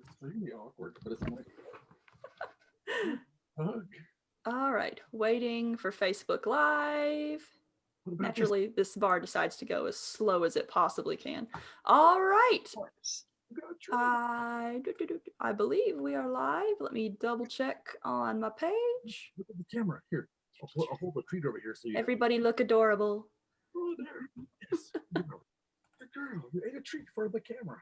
extremely awkward, but it's my hug. All right, waiting for Facebook Live. Naturally, this bar decides to go as slow as it possibly can. All right. I believe we are live. Let me double check on my page. Look at the camera. Here, I'll hold the treat over here so you. Everybody look adorable. Oh, there. Yes. Good girl. You ate a treat for the camera.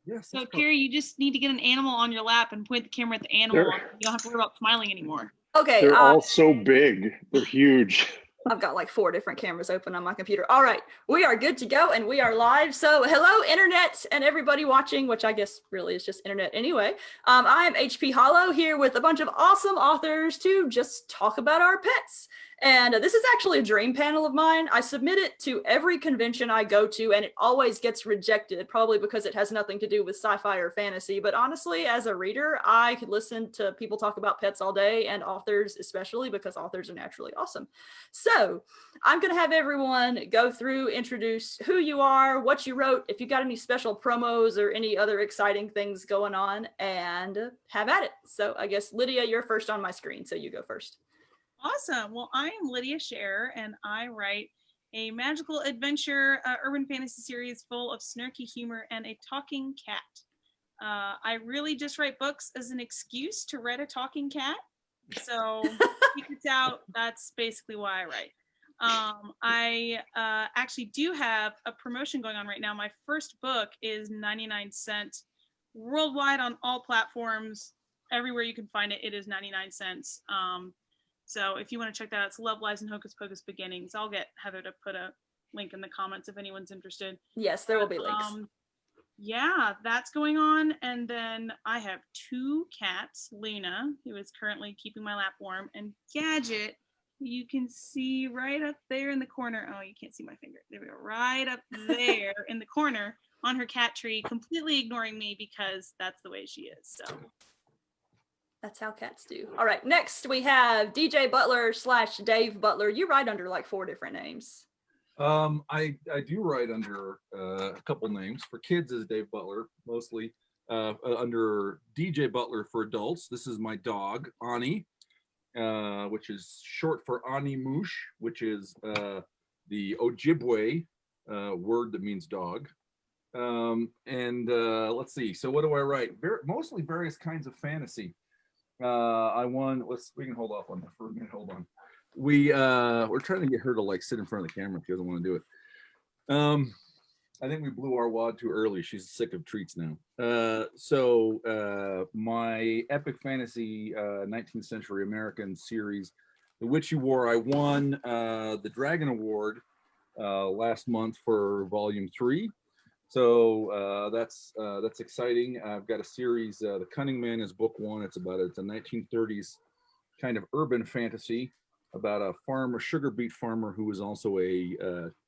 Yes. So, Terry, you just need to get an animal on your lap and point the camera at the animal. You don't have to worry about smiling anymore. Okay. They're all so big. They're huge. I've got like 4 different cameras open on my computer. All right, we are good to go and we are live. So hello, internet and everybody watching, which I guess really is just internet anyway. I am HP Holo here with a bunch of awesome authors to just talk about our pets. And this is actually a dream panel of mine. I submit it to every convention I go to and it always gets rejected, probably because it has nothing to do with sci-fi or fantasy. But honestly, as a reader, I could listen to people talk about pets all day, and authors especially, because authors are naturally awesome. So I'm going to have everyone go through, introduce who you are, what you wrote, if you got any special promos or any other exciting things going on, and have at it. So I guess, Lydia, you're first on my screen, so you go first. Awesome. Well, I am Lydia Sherrer, and I write a magical adventure urban fantasy series full of snarky humor and a talking cat. I really just write books as an excuse to write a talking cat. So keep it out. That's basically why I write. I actually do have a promotion going on right now. My first book is 99¢ worldwide on all platforms. Everywhere you can find it, it is 99¢. So if you want to check that out, it's Love, Lies, and Hocus Pocus Beginnings. I'll get Heather to put a link in the comments if anyone's interested. Yes, there will be links. Yeah, that's going on. And then I have 2 cats, Luna, who is currently keeping my lap warm, and Gadget, who you can see right up there in the corner. Oh, you can't see my finger. There we go. Right up there in the corner on her cat tree, completely ignoring me because that's the way she is. So that's how cats do. All right, next we have DJ Butler / Dave Butler. You write under like 4 different names. I do write under a couple names. For kids is Dave Butler, mostly. Under DJ Butler for adults, this is my dog, Ani, which is short for Ani Moosh, which is the Ojibwe word that means dog. Let's see, so what do I write? Mostly various kinds of fantasy. We can hold off on that for a minute. Hold on. We're trying to get her to like sit in front of the camera if she doesn't want to do it. I think we blew our wad too early. She's sick of treats now. My epic fantasy 19th century American series, The Witchy War, I won the Dragon Award last month for volume 3. So that's exciting. I've got a series, The Cunning Man is book 1. It's a 1930s kind of urban fantasy about a farmer, sugar beet farmer, who is also a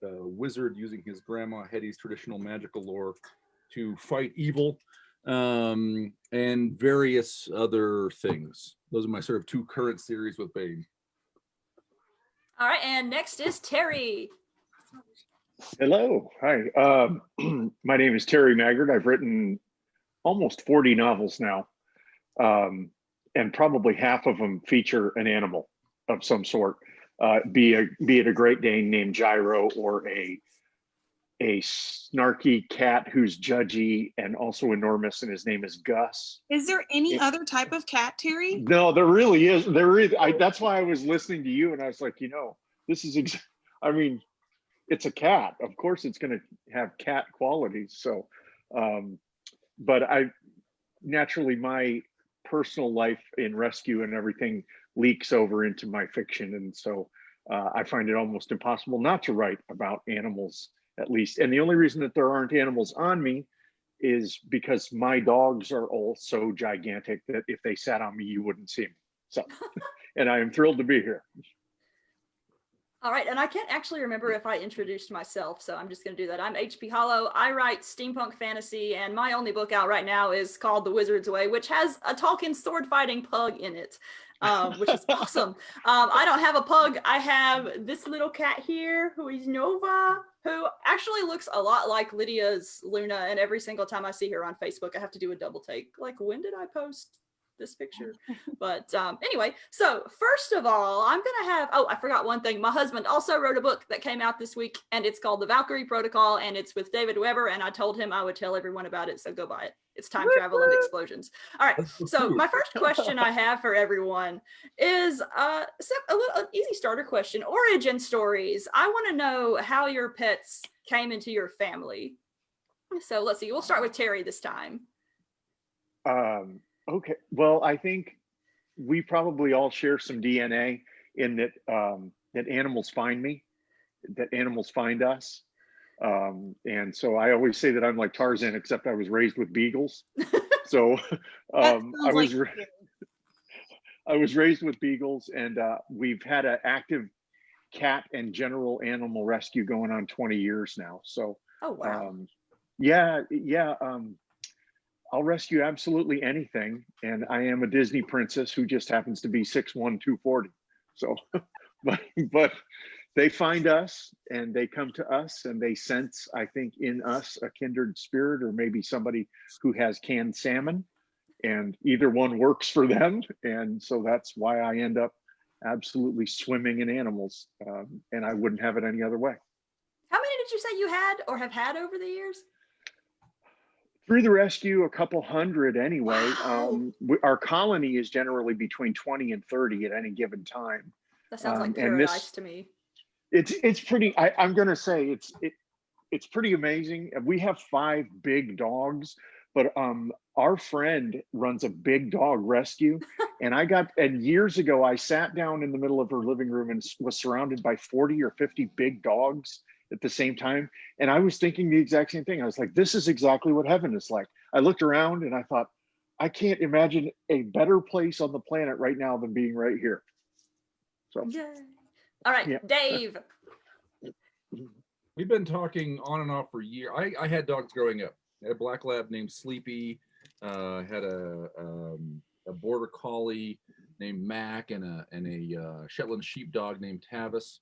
wizard using his grandma Hetty's traditional magical lore to fight evil, and various other things. Those are my sort of 2 current series with Babe. All right, and next is Terry. Hello. Hi. My name is Terry Maggert. I've written almost 40 novels now, and probably half of them feature an animal of some sort, be it a Great Dane named Gyro, or a snarky cat who's judgy and also enormous, and his name is Gus. is there any other type of cat, Terry? No, there really is. There is. That's why I was listening to you, and I was like, this is. I mean, it's a cat. Of course, it's going to have cat qualities. So, but naturally, my personal life in rescue and everything leaks over into my fiction, and so I find it almost impossible not to write about animals, at least. And the only reason that there aren't animals on me is because my dogs are all so gigantic that if they sat on me, you wouldn't see me. So, and I am thrilled to be here. All right, and I can't actually remember if I introduced myself, so I'm just going to do that. I'm HP Holo. I write steampunk fantasy, and my only book out right now is called The Wizard's Way, which has a talking sword fighting pug in it, which is awesome. I don't have a pug. I have this little cat here, who is Nova, who actually looks a lot like Lydia's Luna, and every single time I see her on Facebook, I have to do a double take. Like, when did I post this picture? But anyway, so first of all, I'm gonna have, oh, I forgot one thing. My husband also wrote a book that came out this week, and it's called The Valkyrie Protocol, and it's with David Weber, and I told him I would tell everyone about it, so go buy it. It's time travel and explosions. All right, so my first question I have for everyone is an easy starter question. Origin stories. I want to know how your pets came into your family. So let's see, we'll start with Terry this time. Okay, well, I think we probably all share some DNA in that that animals find me, that animals find us. And so I always say that I'm like Tarzan, except I was raised with beagles. So I was raised with beagles, and we've had an active cat and general animal rescue going on 20 years now. So oh wow. I'll rescue absolutely anything, and I am a Disney princess who just happens to be 6'1", 240. So, but they find us and they come to us and they sense, I think, in us a kindred spirit, or maybe somebody who has canned salmon, and either one works for them. And so that's why I end up absolutely swimming in animals, and I wouldn't have it any other way. How many did you say you had or have had over the years? Through the rescue, a couple hundred anyway. Wow. Our colony is generally between 20 and 30 at any given time. That sounds like paradise to me. It's pretty. I'm gonna say it's pretty amazing. We have 5 big dogs, but our friend runs a big dog rescue, and years ago I sat down in the middle of her living room and was surrounded by 40 or 50 big dogs at the same time, and I was thinking the exact same thing. I was like, this is exactly what heaven is like. I looked around and I thought, I can't imagine a better place on the planet right now than being right here. So yay. All right, yeah. Dave. We've been talking on and off for years. I had dogs growing up. I had a black lab named Sleepy. Had a border collie named Mac, and a Shetland sheepdog named Tavis.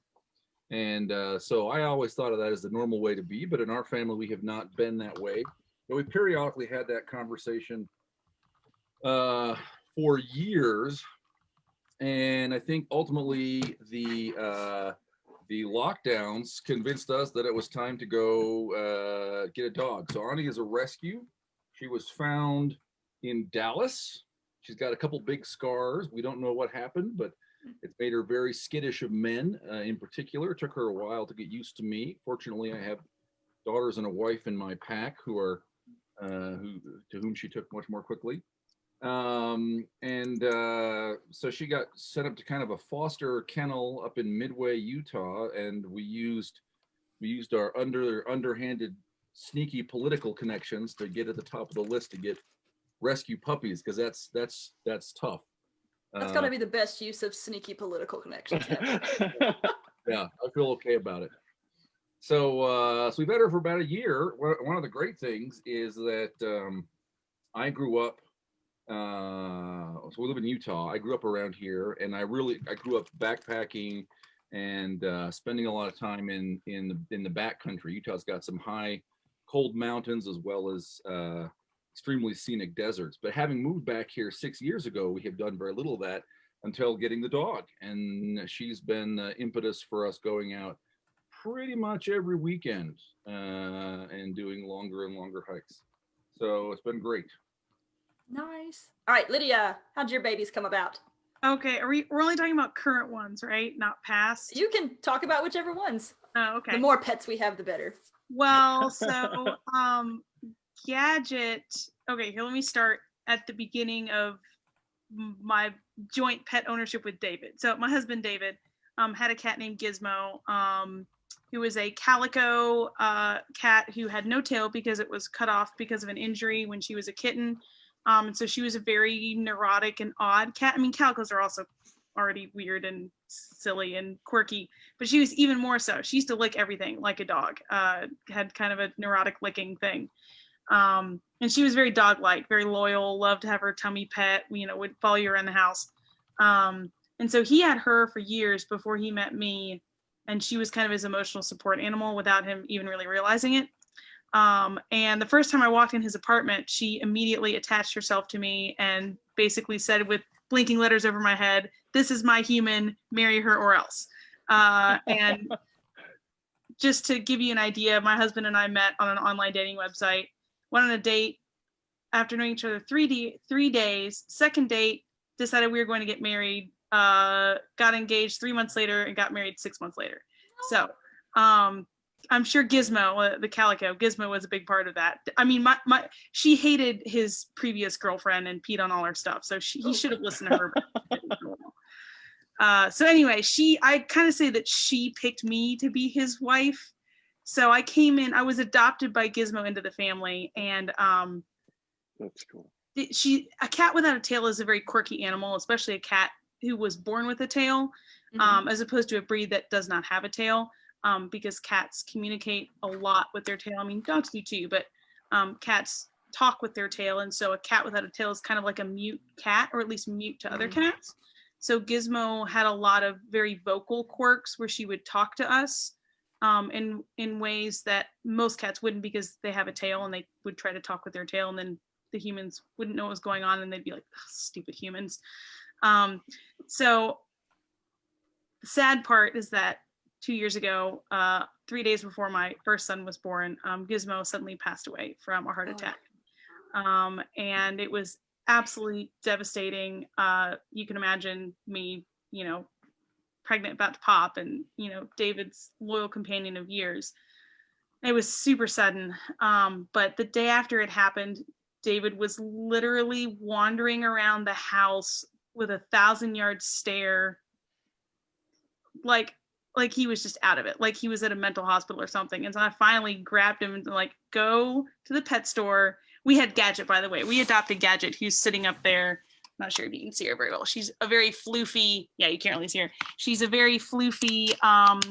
And so I always thought of that as the normal way to be, but in our family, we have not been that way. But we periodically had that conversation for years. And I think ultimately the lockdowns convinced us that it was time to go get a dog. So Ani is a rescue. She was found in Dallas. She's got a couple big scars. We don't know what happened, but it's made her very skittish of men in particular. It took her a while to get used to me. Fortunately, I have daughters and a wife in my pack to whom she took much more quickly. So she got sent up to kind of a foster kennel up in Midway, Utah, and we used our underhanded, sneaky political connections to get at the top of the list to get rescue puppies, because that's tough. That's got to be the best use of sneaky political connections. Yeah, I feel okay about it. So we've had her for about a year. One of the great things is that I grew up. So we live in Utah. I grew up around here, and I grew up backpacking and spending a lot of time in the backcountry. Utah's got some high, cold mountains as well as extremely scenic deserts. But having moved back here 6 years ago, we have done very little of that until getting the dog, and she's been the impetus for us going out pretty much every weekend and doing longer and longer hikes. So it's been great. Nice. All right, Lydia, how'd your babies come about? Okay, we're only talking about current ones, right? Not past? You can talk about whichever ones. Oh, okay. The more pets we have, the better. Well, so Gadget. Okay, here, let me start at the beginning of my joint pet ownership with David. So my husband, David, had a cat named Gizmo, who was a calico cat who had no tail because it was cut off because of an injury when she was a kitten. And so she was a very neurotic and odd cat. I mean, calicos are also already weird and silly and quirky, but she was even more so. She used to lick everything like a dog, had kind of a neurotic licking thing. And she was very dog-like, very loyal, loved to have her tummy pet, would follow you around the house. And so he had her for years before he met me. and she was kind of his emotional support animal without him even really realizing it. And the first time I walked in his apartment, she immediately attached herself to me and basically said with blinking letters over my head, "This is my human, marry her or else." And just to give you an idea, my husband and I met on an online dating website, went on a date after knowing each other 3 days. Second date, decided we were going to get married, got engaged 3 months later and got married 6 months later. So I'm sure Gizmo, the calico, Gizmo was a big part of that. I mean, she hated his previous girlfriend and peed on all her stuff. So he should have listened to her. So anyway, I kind of say that she picked me to be his wife. So I came in, I was adopted by Gizmo into the family, and That's cool. A cat without a tail is a very quirky animal, especially a cat who was born with a tail, as opposed to a breed that does not have a tail, because cats communicate a lot with their tail. I mean, dogs do too, but cats talk with their tail, and so a cat without a tail is kind of like a mute cat, or at least mute to other cats. So Gizmo had a lot of very vocal quirks where she would talk to us in ways that most cats wouldn't, because they have a tail and they would try to talk with their tail, and then the humans wouldn't know what was going on and they'd be like, stupid humans. So the sad part is that 2 years ago, 3 days before my first son was born, Gizmo suddenly passed away from a heart attack. And it was absolutely devastating. You can imagine me, pregnant, about to pop, and, David's loyal companion of years. It was super sudden. But the day after it happened, David was literally wandering around the house with a 1,000-yard stare, like he was just out of it, like he was at a mental hospital or something. And so I finally grabbed him and go to the pet store. We had Gadget, by the way. We adopted Gadget, who's sitting up there. I'm not sure if you can see her very well. She's a very floofy, yeah, you can't really see her. She's a very floofy,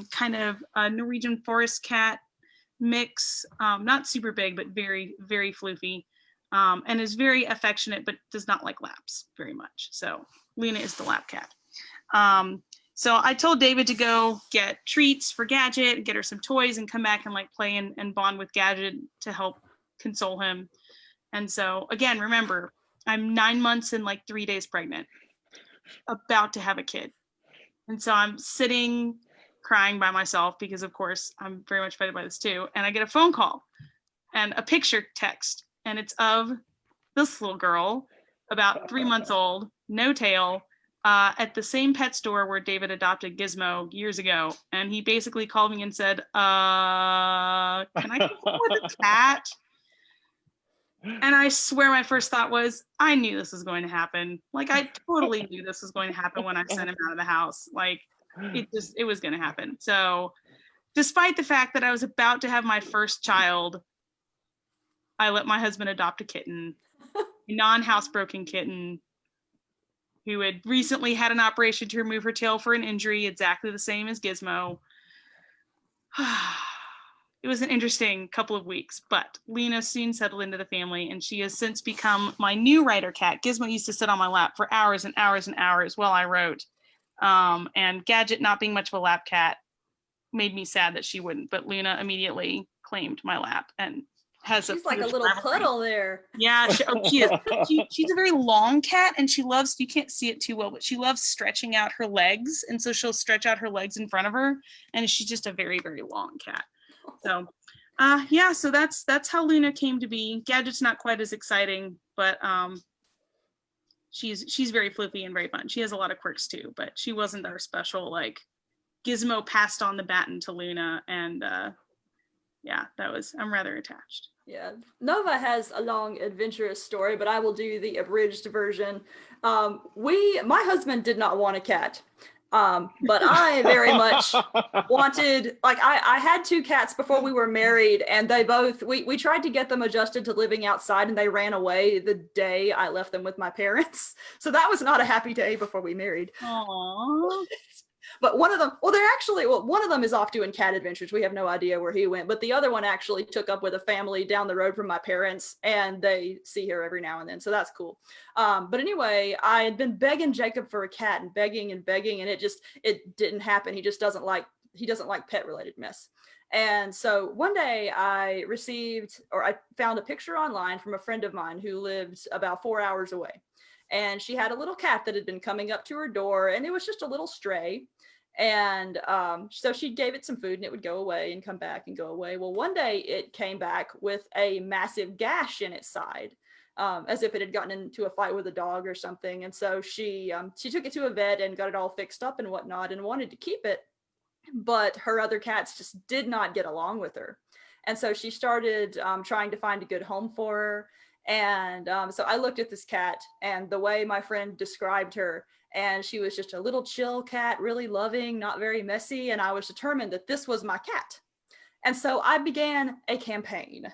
kind of Norwegian forest cat mix, not super big, but very, very floofy, and is very affectionate, but does not like laps very much. So Luna is the lap cat. So I told David to go get treats for Gadget and get her some toys and come back and play and bond with Gadget to help console him. And so again, remember, I'm 9 months and 3 days pregnant, about to have a kid. And so I'm sitting crying by myself because, of course, I'm very much affected by this too. And I get a phone call and a picture text, and it's of this little girl, about 3 months old, no tail, at the same pet store where David adopted Gizmo years ago. And he basically called me and said, can I come with a cat? And I swear my first thought was, I knew this was going to happen. I totally knew this was going to happen when I sent him out of the house. It was going to happen. So despite the fact that I was about to have my first child, I let my husband adopt a kitten, a non-housebroken kitten, who had recently had an operation to remove her tail for an injury, exactly the same as Gizmo. It was an interesting couple of weeks, but Lena soon settled into the family, and she has since become my new writer cat. Gizmo used to sit on my lap for hours and hours and hours while I wrote. And Gadget, not being much of a lap cat, made me sad that she wouldn't, but Luna immediately claimed my lap and has She's like a little puddle there. Yeah, she is. She's a very long cat, and she loves, you can't see it too well, but she loves stretching out her legs. And so she'll stretch out her legs in front of her, and she's just a very, very long cat. So, yeah, so that's how Luna came to be. Gadget's not quite as exciting, but she's very floofy and very fun. She has a lot of quirks too, but she wasn't our special, Gizmo passed on the baton to Luna, and yeah, I'm rather attached. Yeah, Nova has a long adventurous story, but I will do the abridged version. My husband did not want a cat. But I very much wanted, I had 2 cats before we were married, and they both, we tried to get them adjusted to living outside, and they ran away the day I left them with my parents. So that was not a happy day before we married. Aww. But one of them, one of them is off doing cat adventures. We have no idea where he went, but the other one actually took up with a family down the road from my parents, and they see her every now and then. So that's cool. But anyway, I had been begging Jacob for a cat and begging, and it didn't happen. He just doesn't like he doesn't like pet related mess. And so one day I found a picture online from a friend of mine who lived about 4 hours away. And she had a little cat that had been coming up to her door, and it was just a little stray. And so she gave it some food and it would go away and come back and go away. Well, one day it came back with a massive gash in its side, as if it had gotten into a fight with a dog or something. And so she took it to a vet and got it all fixed up and whatnot and wanted to keep it. But her other cats just did not get along with her. And so she started trying to find a good home for her. And so I looked at this cat and the way my friend described her, and she was just a little chill cat, really loving, not very messy. And I was determined that this was my cat. And so I began a campaign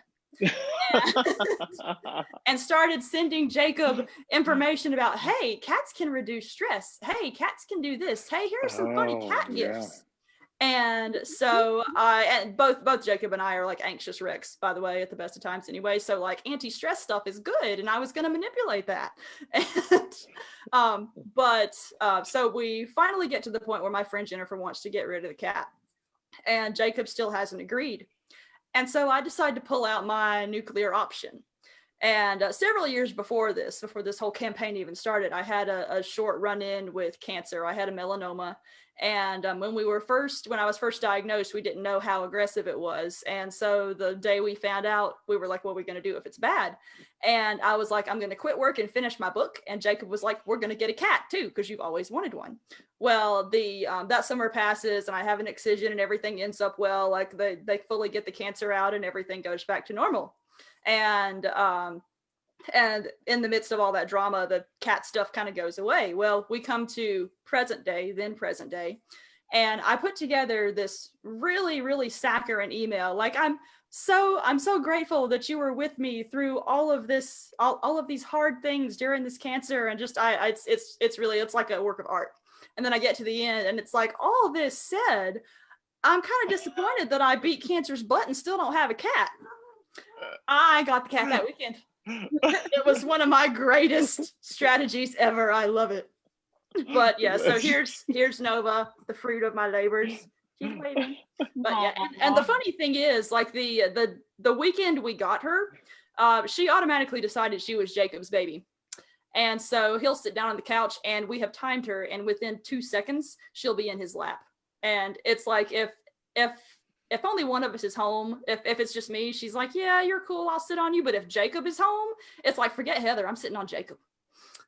and started sending Jacob information about, hey, cats can reduce stress. Hey, cats can do this. Hey, here are some funny cat gifts. And so and both Jacob and I are like anxious wrecks, by the way, at the best of times anyway. So like anti-stress stuff is good, and I was going to manipulate that. And so we finally get to the point where my friend Jennifer wants to get rid of the cat, and Jacob still hasn't agreed. And so I decided to pull out my nuclear option. And several years before this whole campaign even started, I had a short run-in with cancer. I had a melanoma. And when I was first diagnosed, we didn't know how aggressive it was. And so the day we found out, we were like, what are we going to do if it's bad? And I was like, I'm going to quit work and finish my book. And Jacob was like, we're going to get a cat too, because you've always wanted one. Well, that summer passes and I have an excision and everything ends up well. Like they fully get the cancer out and everything goes back to normal. And in the midst of all that drama, the cat stuff kind of goes away. Well, we come to present day, and I put together this really, really saccharine email. Like, I'm so grateful that you were with me through all of this, all of these hard things during this cancer, and just it's like a work of art. And then I get to the end, and it's like, all this said, I'm kind of disappointed that I beat cancer's butt and still don't have a cat. I got the cat that weekend. It was one of my greatest strategies ever. I love it. But yeah, so here's Nova, the fruit of my labors. She's waiting. But yeah, and the funny thing is, like the weekend we got her, she automatically decided she was Jacob's baby. And so he'll sit down on the couch and we have timed her, and within 2 seconds she'll be in his lap. And it's like if only one of us is home, if it's just me, she's like, yeah, you're cool, I'll sit on you. But if Jacob is home, it's like, forget Heather, I'm sitting on Jacob.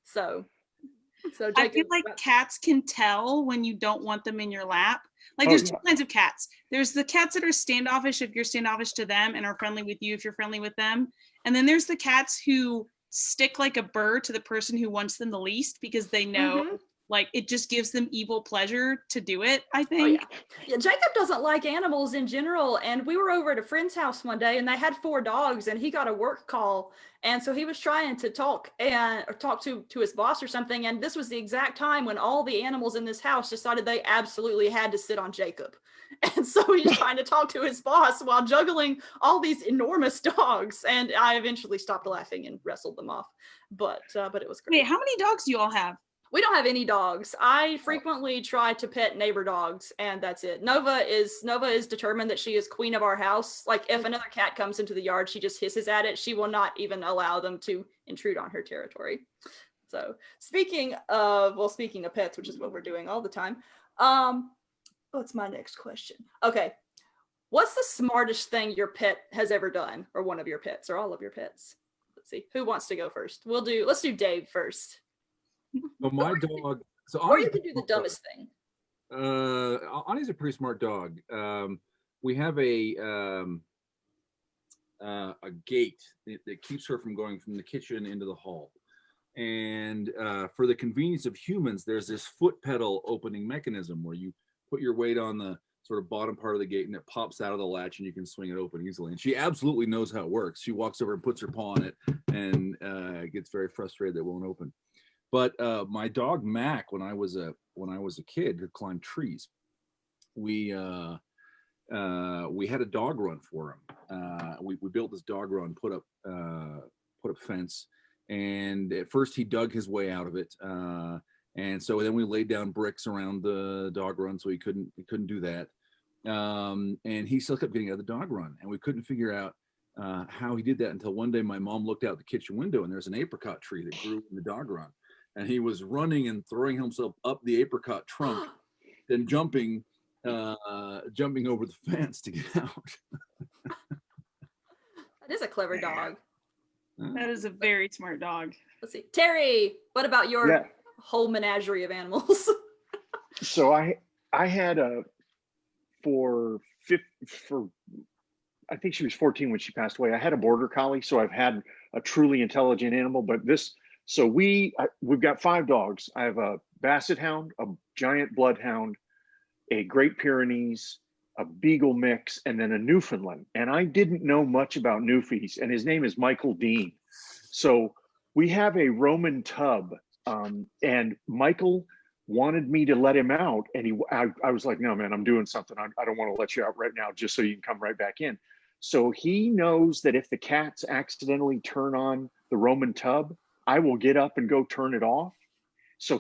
So Jacob, I feel like cats can tell when you don't want them in your lap. Like there's two kinds of cats. There's the cats that are standoffish if you're standoffish to them and are friendly with you if you're friendly with them. And then there's the cats who stick like a burr to the person who wants them the least because they know like it just gives them evil pleasure to do it, I think. Yeah, Jacob doesn't like animals in general. And we were over at a friend's house one day and they had 4 dogs and he got a work call. And so he was trying to talk to his boss or something. And this was the exact time when all the animals in this house decided they absolutely had to sit on Jacob. And so he's trying to talk to his boss while juggling all these enormous dogs. And I eventually stopped laughing and wrestled them off. But it was great. Wait, how many dogs do you all have? We don't have any dogs. I frequently try to pet neighbor dogs, and that's it. Nova is determined that she is queen of our house. Like if another cat comes into the yard, she just hisses at it. She will not even allow them to intrude on her territory. So speaking of pets, which is what we're doing all the time. What's my next question? Okay. What's the smartest thing your pet has ever done, or one of your pets, or all of your pets? Let's see. Who wants to go first? Let's do Dave first. Well, my dog. So or you can do the dumbest thing. Ani's a pretty smart dog. We have a gate that keeps her from going from the kitchen into the hall. And for the convenience of humans, there's this foot pedal opening mechanism where you put your weight on the sort of bottom part of the gate and it pops out of the latch and you can swing it open easily. And she absolutely knows how it works. She walks over and puts her paw on it and gets very frustrated that it won't open. But my dog Mac, when I was a kid, could climb trees. We had a dog run for him. We built this dog run, put up fence, and at first he dug his way out of it. And so then we laid down bricks around the dog run so he couldn't do that. And he still kept getting out of the dog run, and we couldn't figure out how he did that until one day my mom looked out the kitchen window, and there's an apricot tree that grew in the dog run, and he was running and throwing himself up the apricot trunk, then jumping over the fence to get out. That is a clever dog. That is a very smart dog. Let's see. Terry, what about your whole menagerie of animals? So I had for I think she was 14 when she passed away. I had a border collie, so I've had a truly intelligent animal. But we've got 5 dogs. I have a basset hound, a giant bloodhound, a Great Pyrenees, a Beagle mix, and then a Newfoundland. And I didn't know much about Newfies, and his name is Michael Dean. So we have a Roman tub, and Michael wanted me to let him out, and I was like, no, man, I'm doing something. I don't want to let you out right now, just so you can come right back in. So he knows that if the cats accidentally turn on the Roman tub, I will get up and go turn it off. So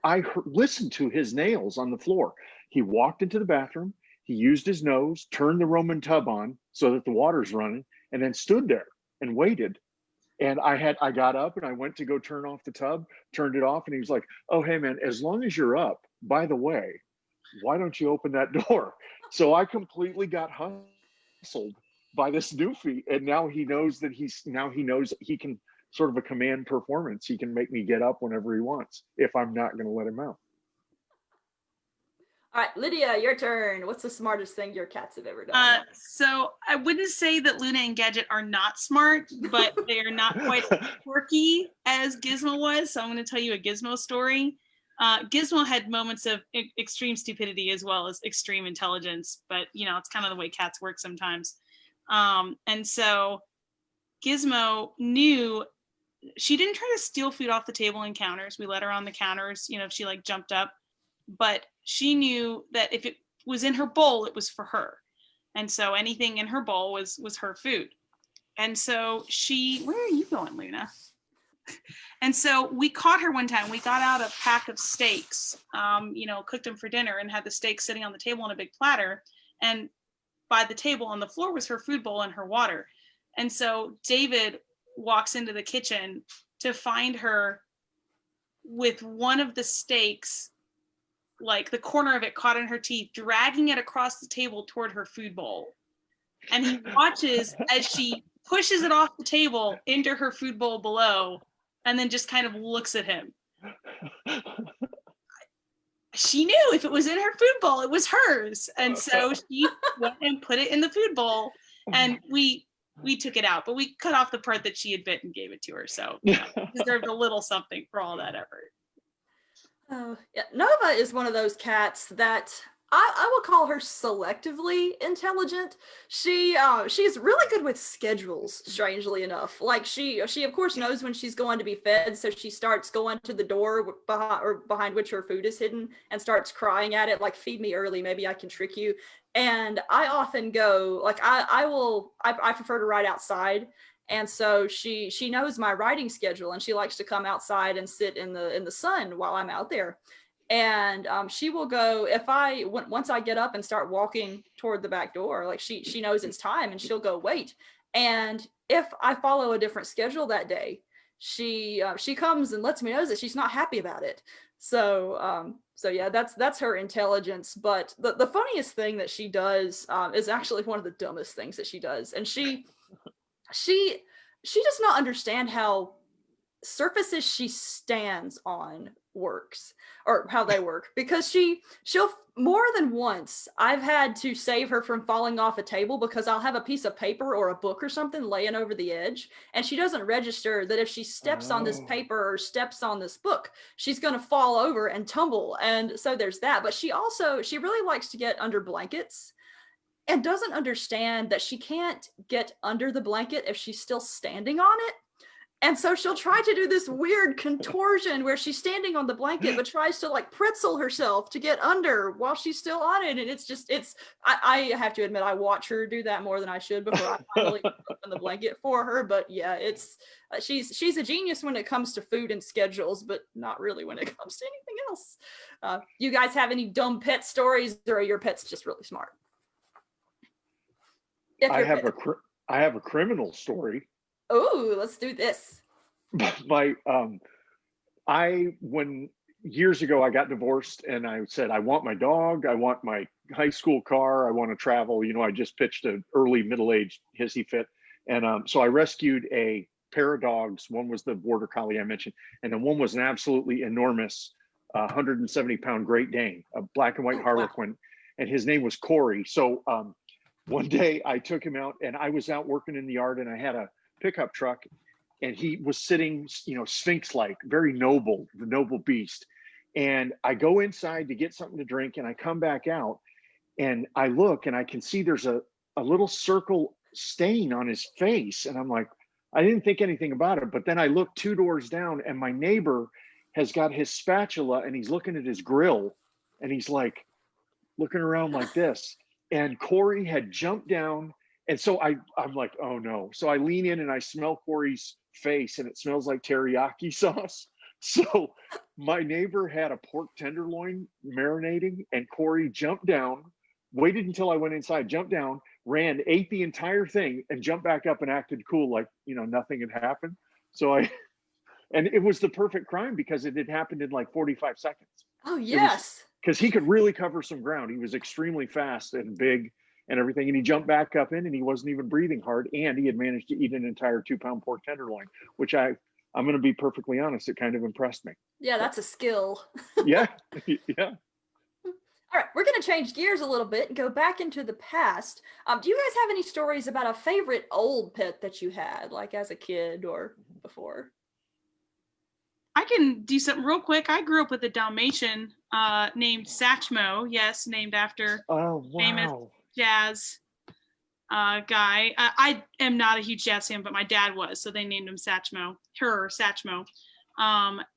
I listened to his nails on the floor. He walked into the bathroom, he used his nose, turned the Roman tub on so that the water's running, and then stood there and waited. And I got up and I went to go turn off the tub, turned it off, and he was like, oh, hey man, as long as you're up, by the way, why don't you open that door? So I completely got hustled by this Newfie, and now he knows that he can sort of a command performance. He can make me get up whenever he wants if I'm not going to let him out. All right, Lydia, your turn. What's the smartest thing your cats have ever done? So I wouldn't say that Luna and Gadget are not smart, but they are not quite as quirky as Gizmo was. So I'm going to tell you a Gizmo story. Gizmo had moments of extreme stupidity as well as extreme intelligence, but it's kind of the way cats work sometimes. And so Gizmo knew she didn't try to steal food off the table and counters. We let her on the counters, if she jumped up, but she knew that if it was in her bowl, it was for her. And so anything in her bowl was her food. And so where are you going, Luna? And so we caught her one time. We got out a pack of steaks, cooked them for dinner, and had the steaks sitting on the table on a big platter. And by the table on the floor was her food bowl and her water. And so David walks into the kitchen to find her with one of the steaks, the corner of it caught in her teeth, dragging it across the table toward her food bowl. And he watches as she pushes it off the table into her food bowl below, and then just kind of looks at him. She knew if it was in her food bowl, it was hers. And so she went and put it in the food bowl, and we took it out, but we cut off the part that she had bit and gave it to her. So deserved a little something for all that effort. Oh, yeah. Nova is one of those cats that I will call her selectively intelligent. She's really good with schedules, strangely enough. She of course knows when she's going to be fed, so she starts going to the door behind which her food is hidden and starts crying at it, feed me early, maybe I can trick you. And I often go, I prefer to ride outside. And so she knows my riding schedule, and she likes to come outside and sit in the sun while I'm out there. And she will go, once I get up and start walking toward the back door, she knows it's time, and she'll go wait. And if I follow a different schedule that day, she comes and lets me know that she's not happy about it. So yeah, that's her intelligence. But the funniest thing that she does is actually one of the dumbest things that she does. And she does not understand how surfaces she stands on works, or how they work, because she'll more than once I've had to save her from falling off a table because I'll have a piece of paper or a book or something laying over the edge, and she doesn't register that if she steps on this paper or steps on this book, she's going to fall over and tumble. And so there's that. But she really likes to get under blankets, and doesn't understand that she can't get under the blanket if she's still standing on it. And so she'll try to do this weird contortion where she's standing on the blanket, but tries to pretzel herself to get under while she's still on it. And I have to admit, I watch her do that more than I should before I finally open the blanket for her. But yeah, she's a genius when it comes to food and schedules, but not really when it comes to anything else. You guys have any dumb pet stories, or are your pets just really smart? If I you're have I have a criminal story. Oh, let's do this. My when years ago I got divorced and I said I want my dog, I want my high school car, I want to travel. You know, I just pitched an early middle-aged hissy fit, and so I rescued a pair of dogs. One was the border collie I mentioned, and then one was an absolutely enormous 170-pound Great Dane, a black and white Oh, wow. Harlequin, and his name was Corey. So one day I took him out, and I was out working in the yard, and I had a pickup truck, and he was sitting, you know, sphinx-like, very noble, the noble beast. And I go inside to get something to drink, and I come back out, and I look, and I can see there's a little circle stain on his face, and I'm like, I didn't think anything about it. But then I look 2 doors down, and my neighbor has got his spatula, and he's looking at his grill, and he's like looking around like this. And Corey had jumped down, and so I'm like, oh no. So I lean in and I smell Corey's face, and it smells like teriyaki sauce. So my neighbor had a pork tenderloin marinating, and Corey jumped down, waited until I went inside, jumped down, ran, ate the entire thing, and jumped back up and acted cool, like, you know, nothing had happened. So and it was the perfect crime because it had happened in like 45 seconds. Oh, yes. Because he could really cover some ground. He was extremely fast and big and everything. And he jumped back up in, and he wasn't even breathing hard. And he had managed to eat an entire 2-pound pork tenderloin, which I'm going to be perfectly honest, it kind of impressed me. Yeah, that's a skill. Yeah. Yeah. All right, we're going to change gears a little bit and go back into the past. Do you guys have any stories about a favorite old pet that you had, like as a kid or before? I can do something real quick. I grew up with a Dalmatian named Satchmo. Yes, named after famous jazz guy. I am not a huge jazz fan, but my dad was, so they named him Satchmo.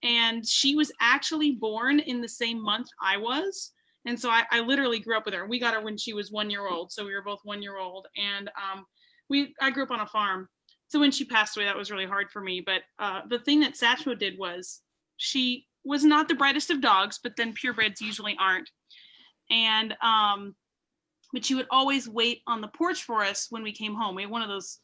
And she was actually born in the same month I was. And so I literally grew up with her. We got her when she was 1 year old. So we were both 1 year old. And I grew up on a farm. So when she passed away, that was really hard for me. But the thing that Satchmo did was she was not the brightest of dogs, but then purebreds usually aren't. And but she would always wait on the porch for us when we came home. We had one of those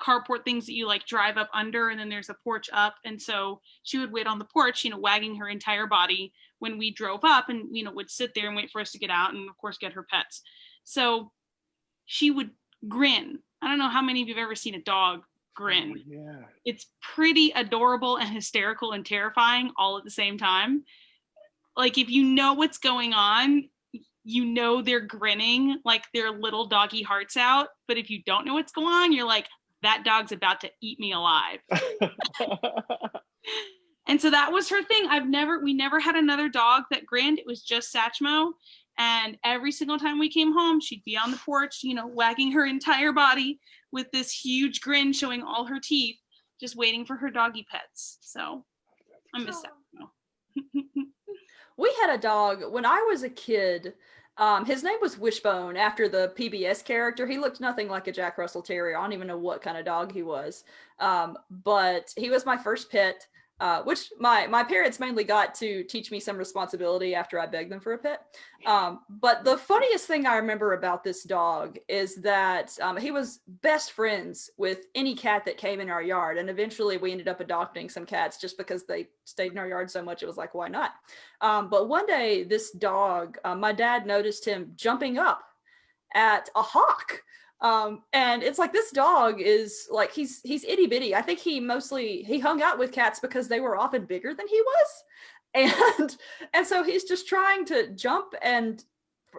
carport things that you like drive up under, and then there's a porch up. And so she would wait on the porch, you know, wagging her entire body when we drove up, and, you know, would sit there and wait for us to get out and of course get her pets. So she would grin. I don't know how many of you have ever seen a dog grin. Oh, yeah. It's pretty adorable and hysterical and terrifying all at the same time. Like, if you know what's going on, you know they're grinning like their little doggy hearts out. But if you don't know what's going on, you're like, that dog's about to eat me alive. And so that was her thing. We never had another dog that grinned. It was just Satchmo. And every single time we came home, she'd be on the porch, you know, wagging her entire body with this huge grin showing all her teeth, just waiting for her doggy pets. So I miss Satchmo. We had a dog when I was a kid. His name was Wishbone, after the PBS character. He looked nothing like a Jack Russell Terrier. I don't even know what kind of dog he was. But he was my first pet, which my parents mainly got to teach me some responsibility after I begged them for a pet. But the funniest thing I remember about this dog is that he was best friends with any cat that came in our yard. And eventually we ended up adopting some cats just because they stayed in our yard so much. It was like, why not? But one day this dog, my dad noticed him jumping up at a hawk. And it's like, this dog is like, he's itty bitty. I think he hung out with cats because they were often bigger than he was. And so he's just trying to jump and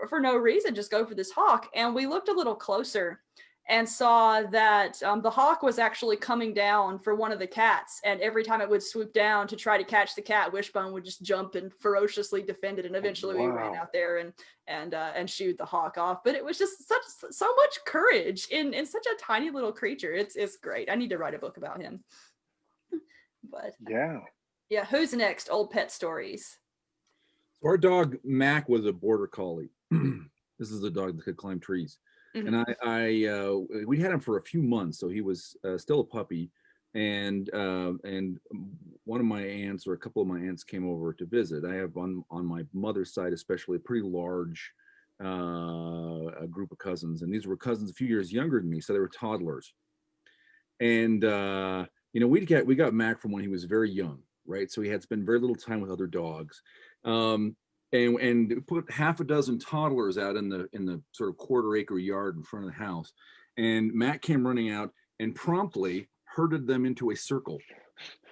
for no reason, just go for this hawk. And we looked a little closer and saw that the hawk was actually coming down for one of the cats. And every time it would swoop down to try to catch the cat, Wishbone would just jump and ferociously defend it. And eventually we ran out there and shooed the hawk off. But it was just so much courage in such a tiny little creature. It's great. I need to write a book about him. But yeah, who's next? Old pet stories. So our dog Mac was a border collie. This is a dog that could climb trees. Mm-hmm. And we had him for a few months, so he was still a puppy. And one of my aunts, or a couple of my aunts, came over to visit. I have on my mother's side, especially, a pretty large a group of cousins, and these were cousins a few years younger than me, so they were toddlers. And we got Mac from when he was very young, right? So he had spent very little time with other dogs, and put half a dozen toddlers out in the sort of quarter-acre yard in front of the house. And Mac came running out and promptly herded them into a circle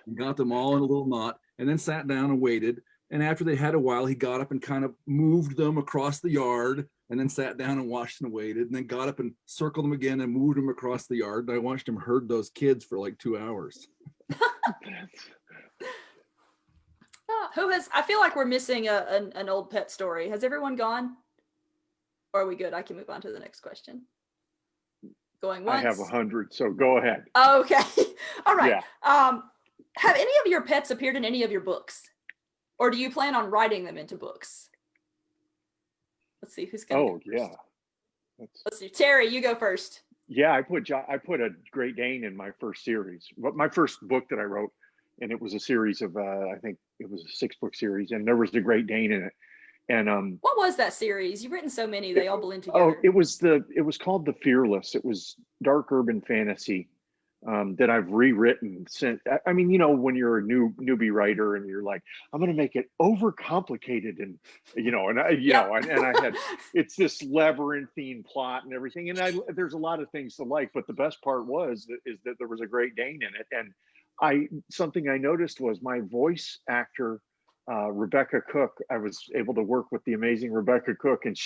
and got them all in a little knot, and then sat down and waited. And after they had a while, he got up and kind of moved them across the yard, and then sat down and watched and waited, and then got up and circled them again and moved them across the yard. And I watched him herd those kids for like 2 hours. I feel like we're missing an old pet story. Has everyone gone? Or are we good? I can move on to the next question. Going once. I have 100, so go ahead. Okay. All right. Yeah. Have any of your pets appeared in any of your books? Or do you plan on writing them into books? Let's see who's going to go first. Yeah. Let's see. Terry, you go first. Yeah, I put a Great Dane in my first series. My first book that I wrote, and it was a series of I think it was a 6-book series, and there was the Great Dane in it. And what was that series? You've written so many, they all blend together. it was called The Fearless. It was dark urban fantasy that I've rewritten since. I mean, when you're a newbie writer and you're like, I'm going to make it overcomplicated, and I had, it's this labyrinthine plot and everything, and there's a lot of things to like, but the best part is that there was a Great Dane in it. And something I noticed was my voice actor, Rebecca Cook. I was able to work with the amazing Rebecca Cook, and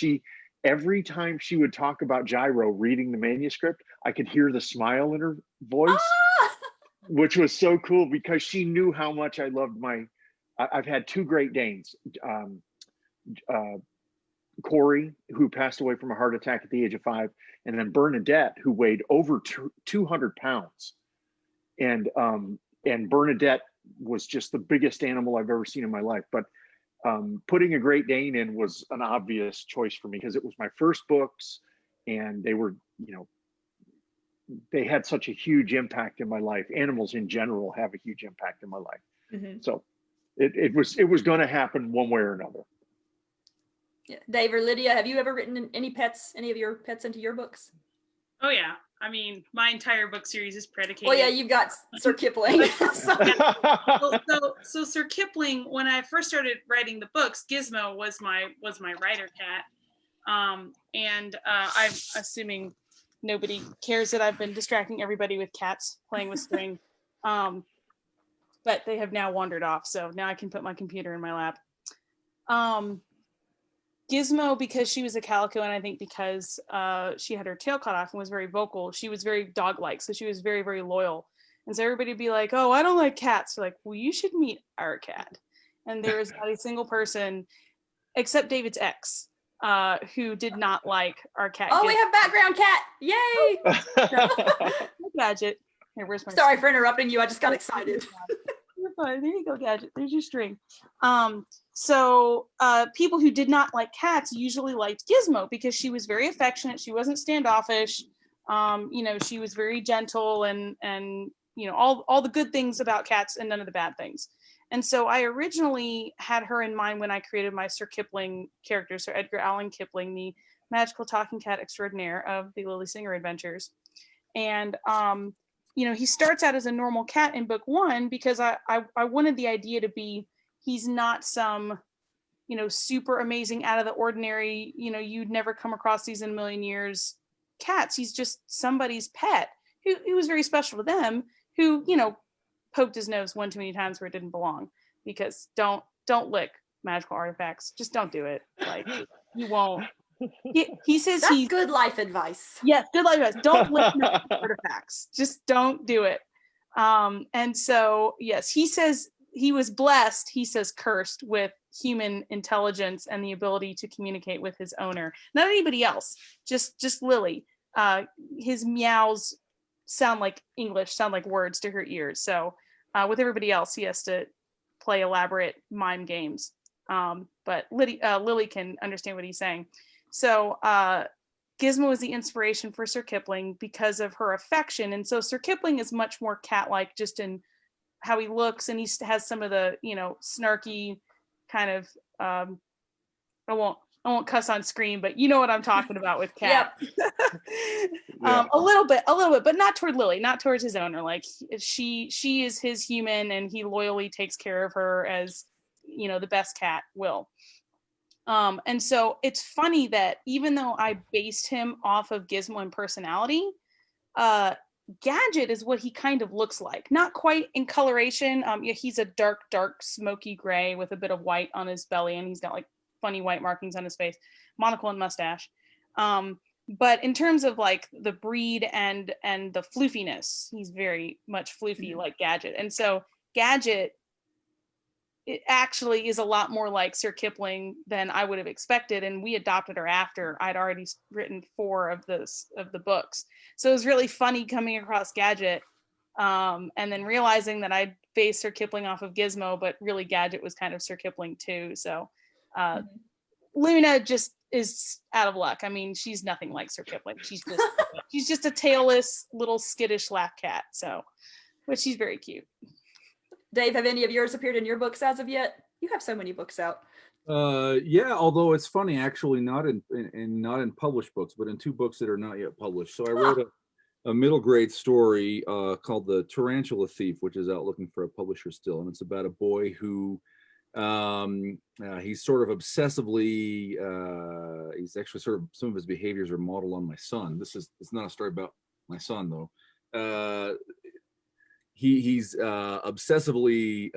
every time she would talk about Gyro reading the manuscript, I could hear the smile in her voice, which was so cool because she knew how much I loved I've had 2 Great Danes, Corey, who passed away from a heart attack at the age of 5, and then Bernadette, who weighed over 200 pounds. And Bernadette was just the biggest animal I've ever seen in my life. But putting a Great Dane in was an obvious choice for me because it was my first books, and they were, they had such a huge impact in my life. Animals in general have a huge impact in my life. Mm-hmm. So it was going to happen one way or another. Yeah. Dave or Lydia, have you ever written any of your pets into your books? Oh yeah. I mean, my entire book series is predicated. Well, yeah, you've got Sir Kipling. So Sir Kipling, when I first started writing the books, Gizmo was my writer cat. And I'm assuming nobody cares that I've been distracting everybody with cats playing with string. But they have now wandered off, so now I can put my computer in my lap. Gizmo, because she was a calico, and I think because she had her tail cut off and was very vocal, she was very dog-like, so she was very, very loyal. And so everybody would be like, oh, I don't like cats. They're like, well, you should meet our cat. And there was not a single person, except David's ex, who did not like our cat. Oh, Gizmo. We have background cat. Yay! Gadget. Here, where's my Sorry for interrupting you. I just got excited. You're fine. There you go, Gadget. There's your string. So people who did not like cats usually liked Gizmo because she was very affectionate. She wasn't standoffish. She was very gentle and all the good things about cats and none of the bad things. And so I originally had her in mind when I created my Sir Kipling character, Sir Edgar Allan Kipling, the magical talking cat extraordinaire of the Lily Singer adventures. And he starts out as a normal cat in book 1 because I wanted the idea to be he's not some, super amazing, out of the ordinary, you'd never come across these in a million years cats. He's just somebody's pet who was very special to them, who, poked his nose one too many times where it didn't belong. Because don't lick magical artifacts. Just don't do it. Like, you won't. He says that's good life advice. Yes, good life advice. Don't lick magical artifacts. Just don't do it. And so, yes, he says he was blessed, he says cursed, with human intelligence and the ability to communicate with his owner. Not anybody else, just Lily. His meows sound like English, sound like words to her ears. So with everybody else, he has to play elaborate mime games. But Lily can understand what he's saying. So Gizmo is the inspiration for Sir Kipling because of her affection. And so Sir Kipling is much more cat-like just in how he looks, and he has some of the, snarky kind of, I won't I won't cuss on screen, but you know what I'm talking about with Cat. Yeah. A little bit, but not toward Lily, not towards his owner. Like she is his human, and he loyally takes care of her as, you know, the best cat will. And so it's funny that even though I based him off of Gizmo in personality, Gadget is what he kind of looks like. Not quite in coloration. Yeah, he's a dark, smoky gray with a bit of white on his belly, and he's got like funny white markings on his face, monocle and mustache. But in terms of like the breed and the floofiness, he's very much floofy like Gadget. And so Gadget, it actually is a lot more like Sir Kipling than I would have expected. And we adopted her after I'd already written 4 of the books. So it was really funny coming across Gadget, and then realizing that I'd based Sir Kipling off of Gizmo, but really Gadget was kind of Sir Kipling too. So Luna just is out of luck. I mean, she's nothing like Sir Kipling. She's just a tailless little skittish laugh cat. So, but she's very cute. Dave, have any of yours appeared in your books as of yet? You have so many books out. Yeah, although it's funny, actually, not in published books, but in 2 books that are not yet published. So I wrote a middle grade story called The Tarantula Thief, which is out looking for a publisher still, and it's about a boy who he's sort of obsessively he's actually sort of, some of his behaviors are modeled on my son. It's not a story about my son though. He's obsessively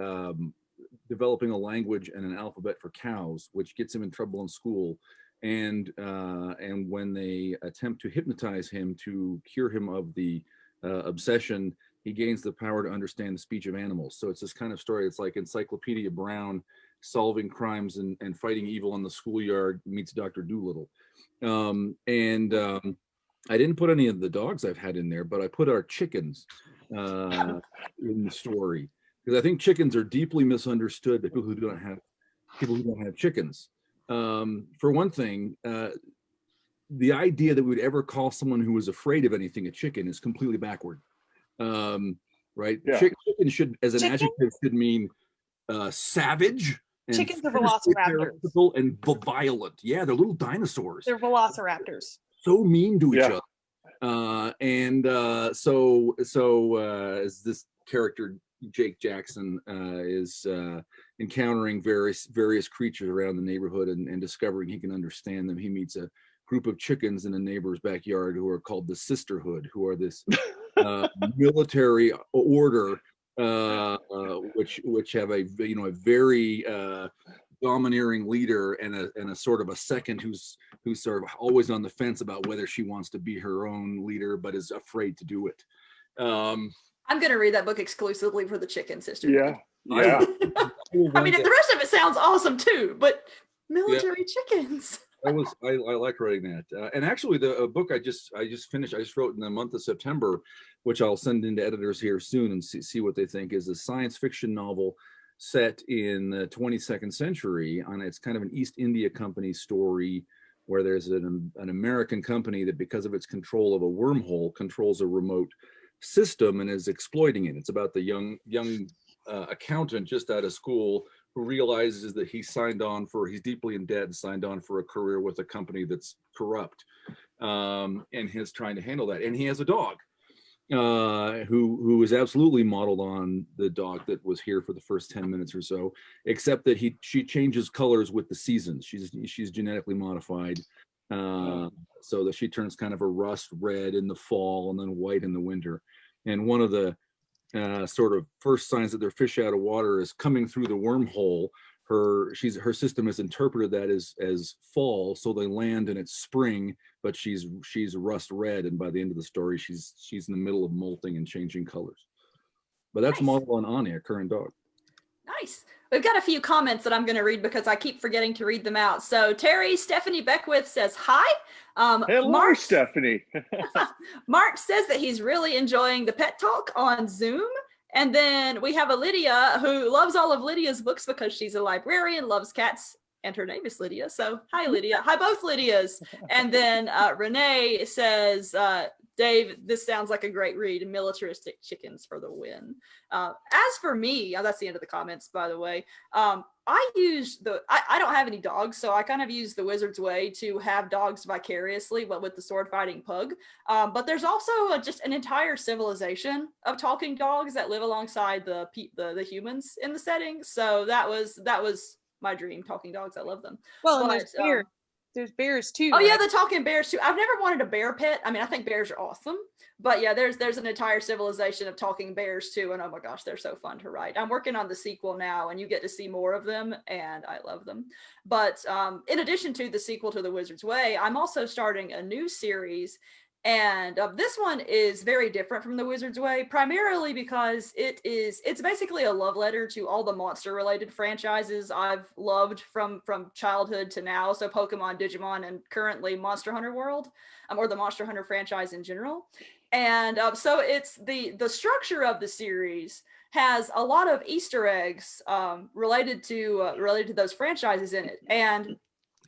developing a language and an alphabet for cows, which gets him in trouble in school. And when they attempt to hypnotize him to cure him of the obsession, he gains the power to understand the speech of animals. So it's this kind of story. It's like Encyclopedia Brown solving crimes and fighting evil in the schoolyard meets Dr. Dolittle. I didn't put any of the dogs I've had in there, but I put our chickens in the story, because I think chickens are deeply misunderstood by people who don't have chickens. For one thing, the idea that we would ever call someone who is afraid of anything a chicken is completely backward. Right? Yeah. Chicken should, as an adjective, should mean savage. And Chickens are velociraptors. And violent. Yeah, they're little dinosaurs. They're velociraptors. So mean to each other. So as this character Jake Jackson is encountering various creatures around the neighborhood and discovering he can understand them, he meets a group of chickens in a neighbor's backyard who are called the Sisterhood, who are this military order which have a very domineering leader and a sort of a second who's sort of always on the fence about whether she wants to be her own leader but is afraid to do it. I'm going to read that book exclusively for the chicken sister. Yeah. I mean, the rest of it sounds awesome too, but military chickens. I like writing that, and actually the book I just finished. I just wrote in the month of September, which I'll send into editors here soon and see what they think. Is a science fiction novel set in the 22nd century. It's kind of an East India Company story where there's an American company that, because of its control of a wormhole, controls a remote system and is exploiting it. It's about the young accountant just out of school who realizes that he's deeply in debt and signed on for a career with a company that's corrupt, and he's trying to handle that. And he has a dog who is absolutely modeled on the dog that was here for the first 10 minutes or so, except that she changes colors with the seasons. She's genetically modified, so that she turns kind of a rust red in the fall and then white in the winter. And one of the sort of first signs that they're fish out of water is coming through the wormhole. Her system has interpreted that as fall, so they land and it's spring, but she's rust red, and by the end of the story, she's in the middle of molting and changing colors. But that's modeled on Anya, a current dog. Nice. We've got a few comments that I'm going to read because I keep forgetting to read them out. So Terry Stephanie Beckwith says hi. Hello, Stephanie. Mark says that he's really enjoying the pet talk on Zoom. And then we have a Lydia who loves all of Lydia's books because she's a librarian, loves cats, and her name is Lydia. So hi, Lydia. Hi, both Lydias. And then Renee says, Dave, this sounds like a great read. Militaristic chickens for the win. As for me, that's the end of the comments, by the way. I don't have any dogs, so I kind of use the Wizard's Way to have dogs vicariously, but with the sword fighting pug. But there's also just an entire civilization of talking dogs that live alongside the humans in the setting. So that was my dream, talking dogs. I love them. Well, But, and there's bears. There's bears too. Oh right? yeah, the talking bears too. I've never wanted a bear pet. I mean, I think bears are awesome, but yeah, there's an entire civilization of talking bears too, and oh my gosh, they're so fun to write. I'm working on the sequel now, and you get to see more of them, and I love them. But in addition to the sequel to The Wizard's Way, I'm also starting a new series. And this one is very different from The Wizard's Way, primarily because it's basically a love letter to all the monster related franchises I've loved from childhood to now. So Pokemon, Digimon, and currently Monster Hunter World, or the Monster Hunter franchise in general. And so it's the structure of the series has a lot of Easter eggs related to those franchises in it. And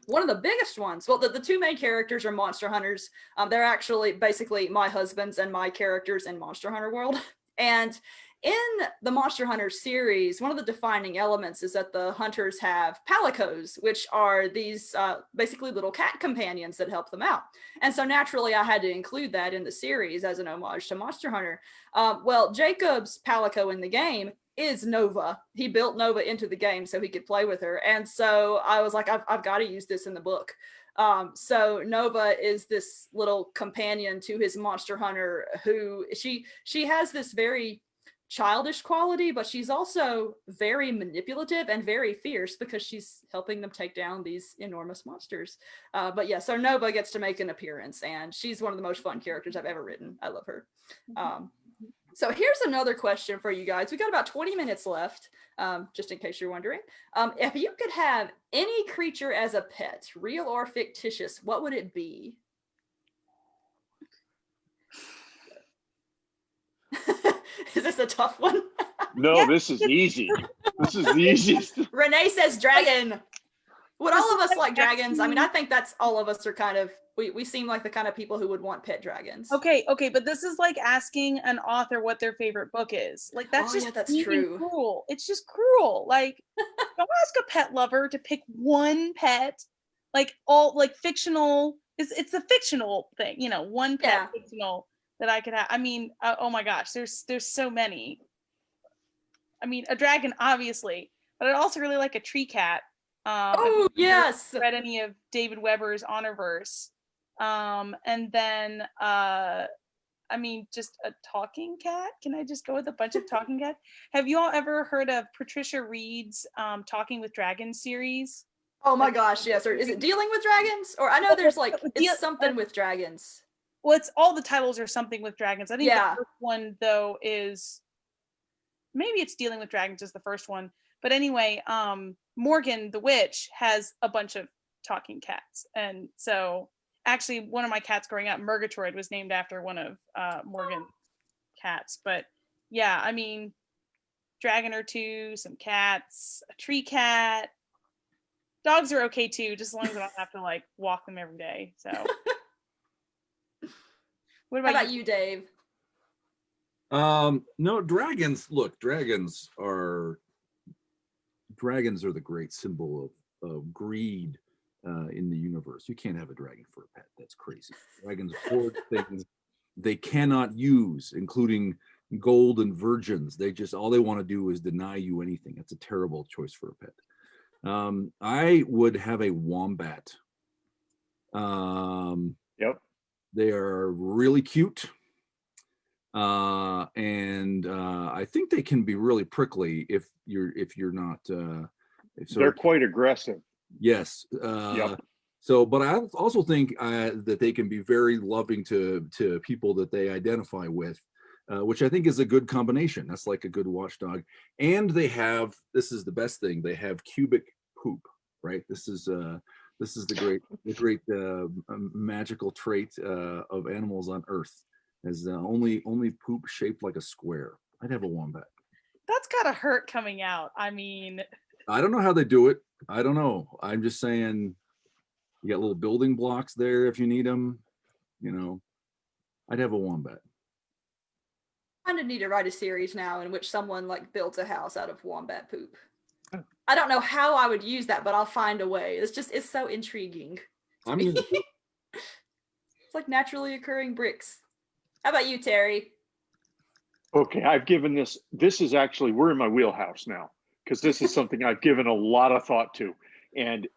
one of the biggest ones, well, the two main characters are monster hunters. They're actually basically my husbands and my characters in Monster Hunter World. And in the Monster Hunter series, one of the defining elements is that the hunters have palicos, which are these basically little cat companions that help them out. And so naturally, I had to include that in the series as an homage to Monster Hunter. Well, Jacob's palico in the game is Nova. He built Nova into the game so he could play with her. And so I was like, I've got to use this in the book. So Nova is this little companion to his monster hunter who she has this very childish quality, but she's also very manipulative and very fierce because she's helping them take down these enormous monsters. But yeah, so Nova gets to make an appearance, and she's one of the most fun characters I've ever written. I love her. So here's another question for you guys. We got about 20 minutes left, just in case you're wondering. If you could have any creature as a pet, real or fictitious, what would it be? Is this a tough one? No, Yeah. this is easy. This is the easiest. Renee says dragon. Would all of us like dragons? I mean, I think that's all of us are kind of, we seem like the kind of people who would want pet dragons. Okay, but this is like asking an author what their favorite book is. Like that's that's true. Cruel. It's just cruel. Like don't ask a pet lover to pick one pet. Like all like fictional. It's the fictional thing, one pet fictional that I could have. I mean, oh my gosh, there's so many. I mean, a dragon obviously, but I'd also really like a tree cat. Oh yes. Read any of David Weber's Honorverse. And then I mean just a talking cat. Can I just go with a bunch of talking cats? Have you all ever heard of Patricia Reed's Talking with Dragons series? Oh my gosh, yes. Or is it Dealing with Dragons? Or I know there's like it's something with dragons. Well, it's all the titles are something with dragons. I think Yeah. the first one though is maybe it's Dealing with Dragons is the first one. But anyway, Morgan the witch has a bunch of talking cats. And so actually one of my cats growing up, Murgatroyd, was named after one of Morgan's cats. But yeah, I mean, dragon or two, some cats, a tree cat. Dogs are okay too, just as long as I don't have to like walk them every day. So what How about you, Dave? No, dragons. Look, dragons are the great symbol of greed in the universe. You can't have a dragon for a pet. That's crazy. Dragons hoard things they cannot use, including gold and virgins. All they want to do is deny you anything. That's a terrible choice for a pet. I would have a wombat. Yep. They are really cute. And I think they can be really prickly if you're not. They're quite aggressive. Yes. Yep. So, but I also think that they can be very loving to people that they identify with, which I think is a good combination. That's like a good watchdog. And this is the best thing. They have cubic poop, right? This is the great magical trait of animals on Earth. Is only poop shaped like a square. I'd have a wombat. That's gotta hurt coming out. I mean, I don't know how they do it. I don't know. I'm just saying, you got little building blocks there if you need them. I'd have a wombat. I kind of need to write a series now in which someone like builds a house out of wombat poop. I don't know how I would use that, but I'll find a way. It's so intriguing. I'm gonna It's like naturally occurring bricks. How about you, Terry? Okay, I've given this is actually, we're in my wheelhouse now, because this is something I've given a lot of thought to. And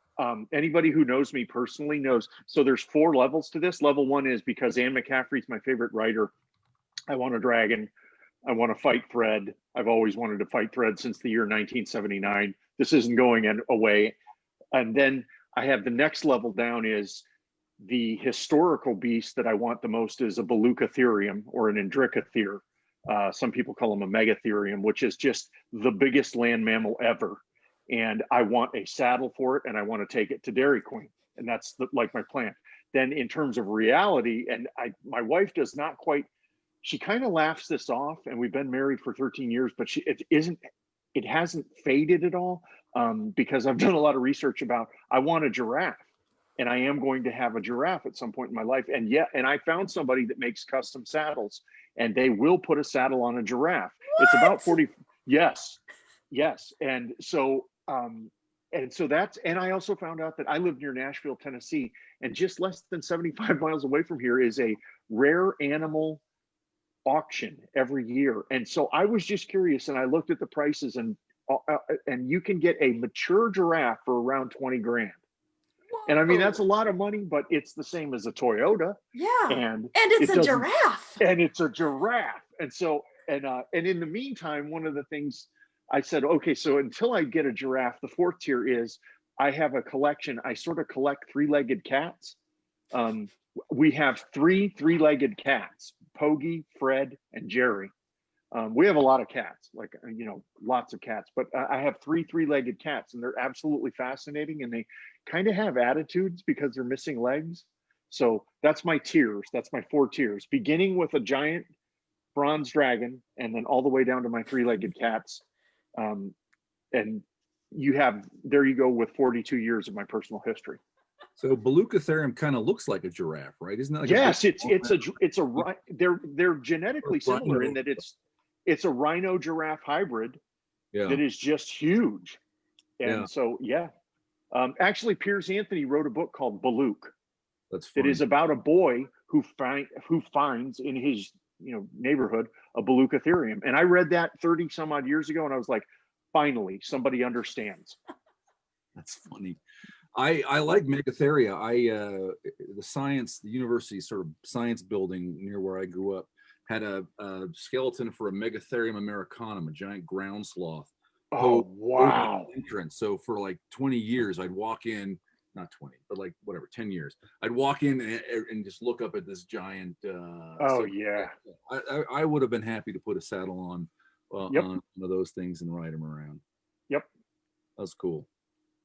anybody who knows me personally knows, so there's 4 levels to this. Level 1 is because Anne McCaffrey's my favorite writer. I want a dragon. I want to fight Fred. I've always wanted to fight Fred since the year 1979. This isn't going away. And then I have the next level down is the historical beast that I want the most is a Belugatherium or an Indricathere. Some people call them a Megatherium, which is just the biggest land mammal ever. And I want a saddle for it, and I want to take it to Dairy Queen. And that's like my plan. Then in terms of reality, and my wife does not quite, she kind of laughs this off, and we've been married for 13 years, but it hasn't faded at all, because I've done a lot of research about, I want a giraffe, and I am going to have a giraffe at some point in my life. And and I found somebody that makes custom saddles, and they will put a saddle on a giraffe. What? It's about 40. Yes. And so that's, and I also found out that I live near Nashville, Tennessee, and just less than 75 miles away from here is a rare animal auction every year. And so I was just curious, and I looked at the prices, and you can get a mature giraffe for around 20 grand. Whoa. And I mean, that's a lot of money, but it's the same as a Toyota. Yeah. And it's a giraffe. And it's a giraffe. And so, and in the meantime, one of the things I said, okay, so until I get a giraffe, the 4th tier is I have a collection. I sort of collect 3-legged cats. We have 3 3-legged cats, Pogie, Fred, and Jerry. We have a lot of cats, like, lots of cats, but I have 3 3-legged cats, and they're absolutely fascinating, and they kind of have attitudes because they're missing legs. So that's my tiers. That's my 4 tiers, beginning with a giant bronze dragon, and then all the way down to my 3-legged cats. And there you go with 42 years of my personal history. So Belugatherium kind of looks like a giraffe, right? Isn't that like yes, they're genetically similar in that it's a rhino giraffe hybrid that is just huge. And so actually Piers Anthony wrote a book called Baluk. That is about a boy who finds in his neighborhood a Belugatherium. And I read that 30 some odd years ago, and I was like, finally somebody understands. That's funny. I like Megatheria. The university sort of science building near where I grew up had a skeleton for a Megatherium americanum, a giant ground sloth. Oh, wow. Entrance. So for like 20 years, I'd walk in, not 20, but like whatever, 10 years. I'd walk in and just look up at this giant. I would have been happy to put a saddle on on one of those things and ride them around. Yep. That's cool.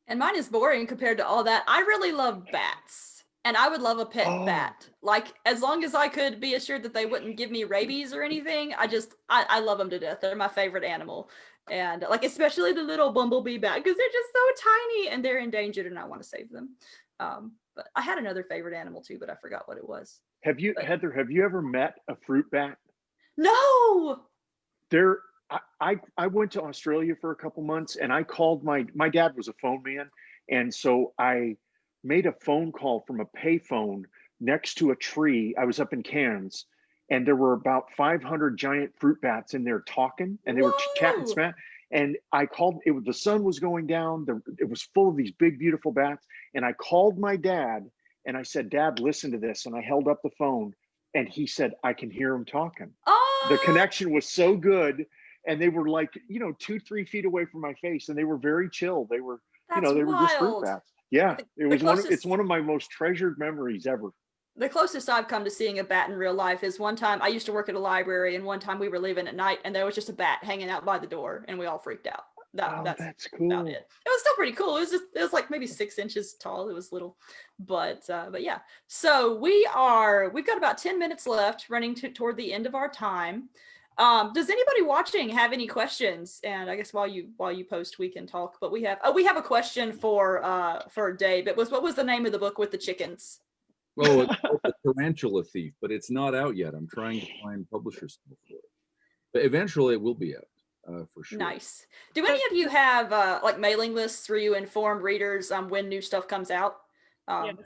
And mine is boring compared to all that. I really love bats, and I would love a pet bat. Like, as long as I could be assured that they wouldn't give me rabies or anything, I love them to death. They're my favorite animal. And like, especially the little bumblebee bat, because they're just so tiny and they're endangered, and I want to save them. But I had another favorite animal too, but I forgot what it was. Heather, have you ever met a fruit bat? No. I went to Australia for a couple months, and I called my dad was a phone man. And so I made a phone call from a payphone next to a tree. I was up in Cairns, and there were about 500 giant fruit bats in there talking, and they were chatting smack. And I called, the sun was going down. It was full of these big, beautiful bats. And I called my dad, and I said, Dad, listen to this. And I held up the phone, and he said, I can hear him talking. Oh. The connection was so good. And they were like, 2-3 feet away from my face, and they were very chill. They were, they were just fruit bats. Yeah, it's one of my most treasured memories ever. The closest I've come to seeing a bat in real life is one time I used to work at a library, and one time we were leaving at night, and there was just a bat hanging out by the door, and we all freaked out. That's cool. About it. It was still pretty cool. It was like maybe 6 inches tall. It was little, but yeah. So we've got about 10 minutes left, running toward the end of our time. Does anybody watching have any questions? And I guess while you post, we can talk. But we have a question for Dave. What was the name of the book with the chickens? Oh, That was Butler. That's cool. What was the name of the book with the chickens? Oh, it's called The Tarantula Thief, but it's not out yet. I'm trying to find publishers for it. But eventually it will be out, for sure. Nice. Do any of you have like mailing lists where you inform readers when new stuff comes out?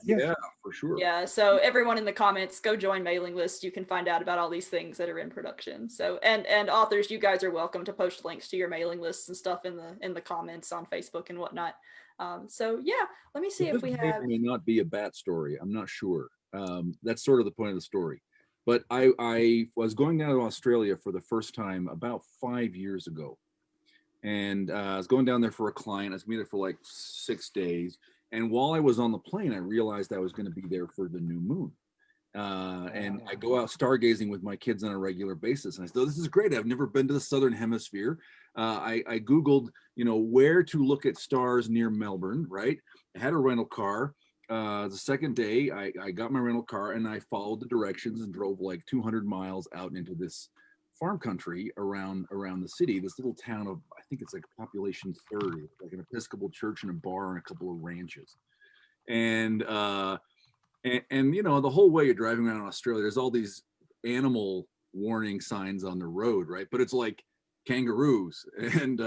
Yeah, for sure. Yeah, so everyone in the comments, go join mailing lists. You can find out about all these things that are in production. So and authors, you guys are welcome to post links to your mailing lists and stuff in the comments on Facebook and whatnot. So yeah, let me see if we have. May not be a bat story. I'm not sure. That's sort of the point of the story. But I was going down to Australia for the first time about 5 years ago, and I was going down there for a client. I was going to be there for like 6 days. And while I was on the plane, I realized I was going to be there for the new moon. And I go out stargazing with my kids on a regular basis. And I said, oh, this is great. I've never been to the Southern Hemisphere. I Googled, where to look at stars near Melbourne, right? I had a rental car. The second day, I got my rental car and I followed the directions and drove like 200 miles out into this farm country around the city, this little town of, I think it's like population 30, like an Episcopal church and a bar and a couple of ranches. And the whole way you're driving around Australia, there's all these animal warning signs on the road, right? But it's like kangaroos and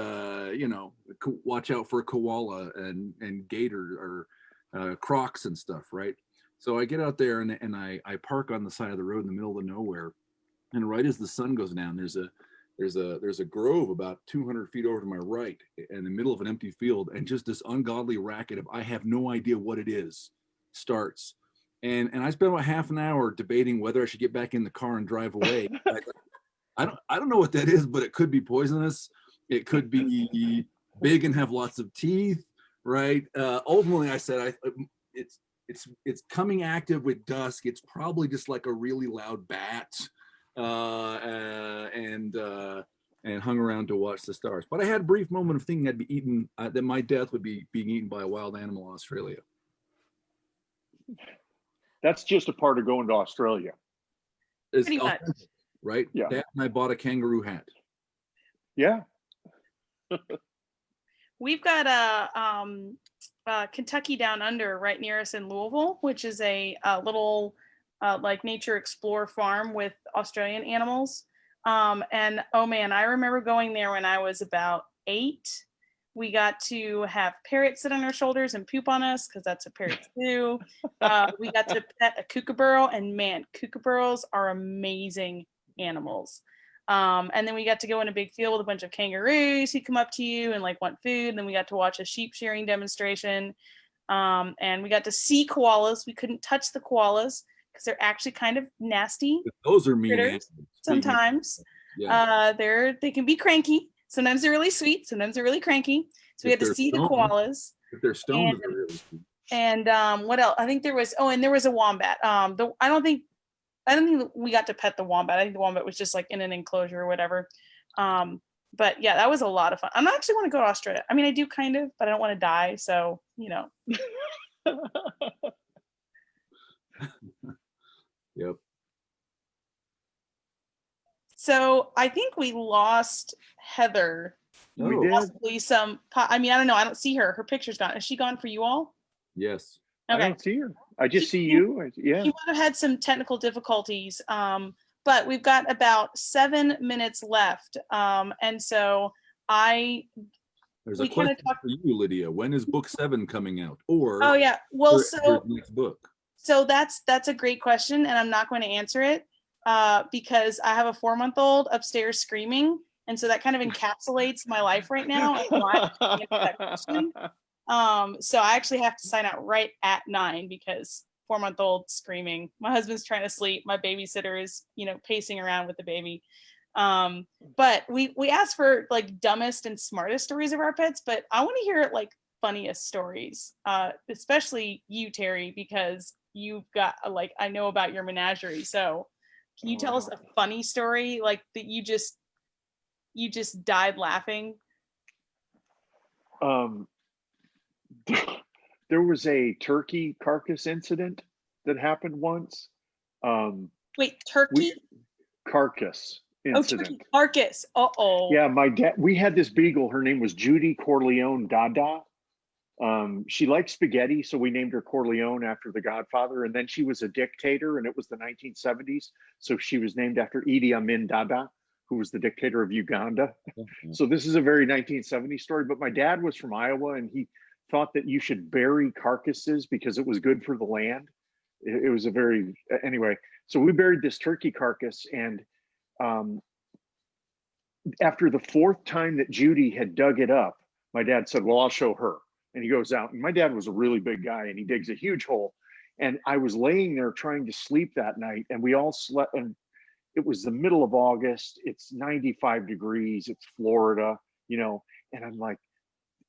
watch out for koala and gator or crocs and stuff, right? So I get out there and I park on the side of the road in the middle of nowhere. And right as the sun goes down, there's a grove about 200 feet over to my right in the middle of an empty field, and just this ungodly racket of I have no idea what it is starts. And I spent about half an hour debating whether I should get back in the car and drive away. I don't know what that is, but it could be poisonous. It could be big and have lots of teeth, right? Ultimately, I said it's coming active with dusk. It's probably just like a really loud bat. And hung around to watch the stars. But I had a brief moment of thinking I'd be eaten, that my death would be being eaten by a wild animal in Australia. That's just a part of going to Australia. It's Pretty much. Right? Yeah. That and I bought a kangaroo hat. Yeah. We've got a Kentucky Down Under right near us in Louisville, which is a little like nature explore farm with Australian animals. And oh man, I remember going there when I was about 8. We got to have parrots sit on our shoulders and poop on us because that's what parrots do. We got to pet a kookaburra, and man, kookaburras are amazing animals. And then we got to go in a big field with a bunch of kangaroos who come up to you and like want food. And then we got to watch a sheep shearing demonstration. And we got to see koalas. We couldn't touch the koalas because they're actually kind of nasty. Those are mean sometimes. Yeah. They can be cranky. Sometimes they're really sweet. Sometimes they're really cranky. So we had to see the koalas. If they're stoned, they're really sweet. And what else? I think there was and there was a wombat. I don't think we got to pet the wombat. I think the wombat was just like in an enclosure or whatever. But yeah, that was a lot of fun. I don't actually want to go to Australia. I mean, I do kind of, but I don't want to die. So, Yep. So I think we lost Heather. We did. Possibly I don't know. I don't see her. Her picture's gone. Is she gone for you all? Yes. Okay. I don't see her. I just see you. Yeah. She might have had some technical difficulties. But we've got about 7 minutes left. And so there's a question for you, Lydia. When is book 7 coming out? Or oh yeah. Well, your next book. So that's a great question, and I'm not going to answer it because I have a 4-month-old upstairs screaming, and so that kind of encapsulates my life right now. And why I'm answering that question. So I actually have to sign out right at 9 because 4-month-old screaming. My husband's trying to sleep. My babysitter is, pacing around with the baby. But we asked for like dumbest and smartest stories of our pets, but I want to hear like funniest stories, especially you, Terry, because you've got I know about your menagerie. So can you tell us a funny story like that you just died laughing? There was a turkey carcass incident that happened once. Wait, turkey? Carcass incident. Oh, turkey carcass. Uh-oh. Yeah, my dad, we had this beagle. Her name was Judy Corleone Dada. She liked spaghetti, so we named her Corleone after the Godfather. And then she was a dictator, and it was the 1970s, so she was named after Idi Amin Dada, who was the dictator of Uganda. So this is a very 1970s story. But my dad was from Iowa, and he thought that you should bury carcasses because it was good for the land. It was a very anyway. So we buried this turkey carcass, and after the fourth time that Judy had dug it up, my dad said, "Well, I'll show her." And he goes out, and my dad was a really big guy, and he digs a huge hole. And I was laying there trying to sleep that night, and we all slept. And it was the middle of August. It's 95 degrees. It's Florida, you know. And I'm like,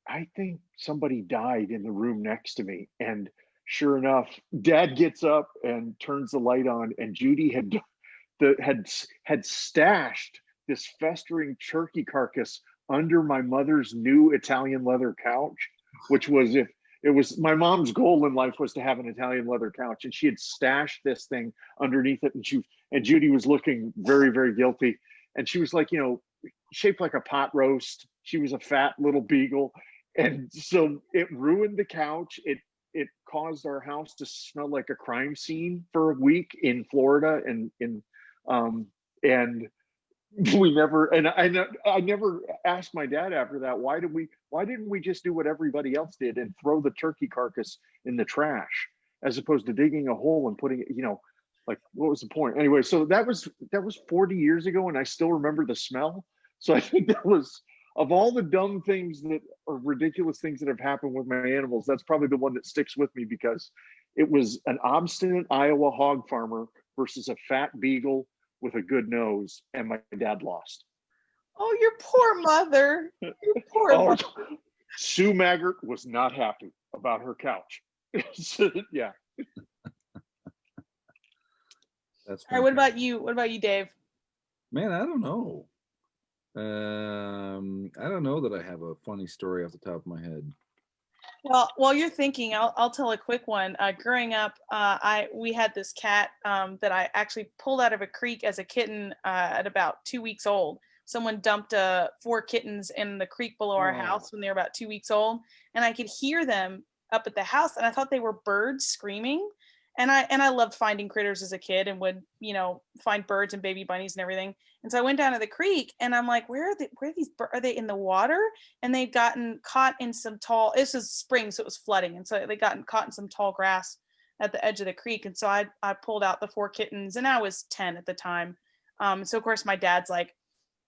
I think somebody died in the room next to me. And sure enough, Dad gets up and turns the light on, and Judy had stashed this festering turkey carcass under my mother's new Italian leather couch, which was if it was my mom's goal in life was to have an Italian leather couch, and she had stashed this thing underneath it, and Judy was looking very, very guilty, and she was like, you know, shaped like a pot roast. She was a fat little beagle, and so it ruined the couch. It caused our house to smell like a crime scene for a week in Florida, and we never, and I never asked my dad after that, why didn't we just do what everybody else did and throw the turkey carcass in the trash as opposed to digging a hole and putting it, you know, like, what was the point? Anyway, so that was 40 years ago, and I still remember the smell. So I think that was, of all the dumb things that are ridiculous things that have happened with my animals, that's probably the one that sticks with me, because it was an obstinate Iowa hog farmer versus a fat beagle with a good nose, and my dad lost. Oh, your poor mother. Your poor mother. Sue Maggert was not happy about her couch. So, yeah. That's All right, what about you? What about you, Dave? Man, I don't know. I don't know that I have a funny story off the top of my head. Well, while you're thinking, I'll tell a quick one. Growing up, we had this cat that I actually pulled out of a creek as a kitten at about 2 weeks old. Someone dumped 4 kittens in the creek below our house when they were about 2 weeks old, and I could hear them up at the house, and I thought they were birds screaming. And I loved finding critters as a kid, and would, you know, find birds and baby bunnies and everything. And so I went down to the creek, and I'm like, where are these birds? Are they in the water? And they'd gotten caught in some tall, this was spring, so it was flooding. And so they gotten caught in some tall grass at the edge of the creek. And so I pulled out the 4 kittens, and I was 10 at the time. So of course my dad's like,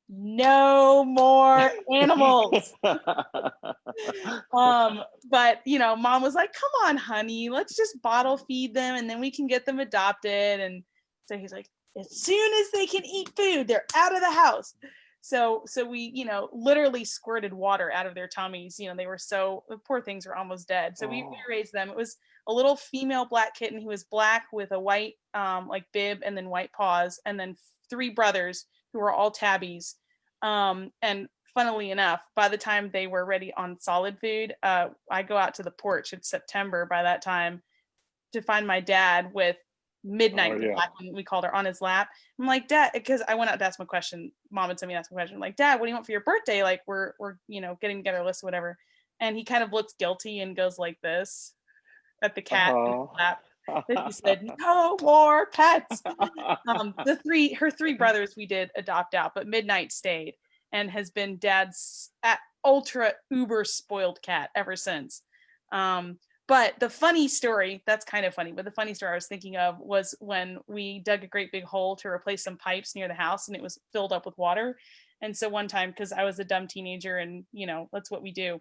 no more animals. But you know, mom was like, come on, honey, let's just bottle feed them, and then we can get them adopted. And so he's like, as soon as they can eat food, they're out of the house. So we, you know, literally squirted water out of their tummies. You know, they were the poor things were almost dead. So we raised them. It was a little female black kitten who was black with a white like bib and then white paws, and then 3 brothers who were all tabbies. And funnily enough, by the time they were ready on solid food, I go out to the porch. It's September by that time, to find my dad with Midnight, the black one, we called her, on his lap. I'm like, Dad, because I went out to ask him a question. Mom had sent me to ask him a question. I'm like, Dad, what do you want for your birthday? Like, we're you know, getting together a list or whatever. And he kind of looks guilty and goes like this at the cat in his lap. Then he said, no more pets. Her 3 brothers we did adopt out, but Midnight stayed and has been Dad's ultra uber spoiled cat ever since. But the funny story, that's kind of funny, but the funny story I was thinking of was when we dug a great big hole to replace some pipes near the house, and it was filled up with water. And so one time, because I was a dumb teenager and, you know, that's what we do,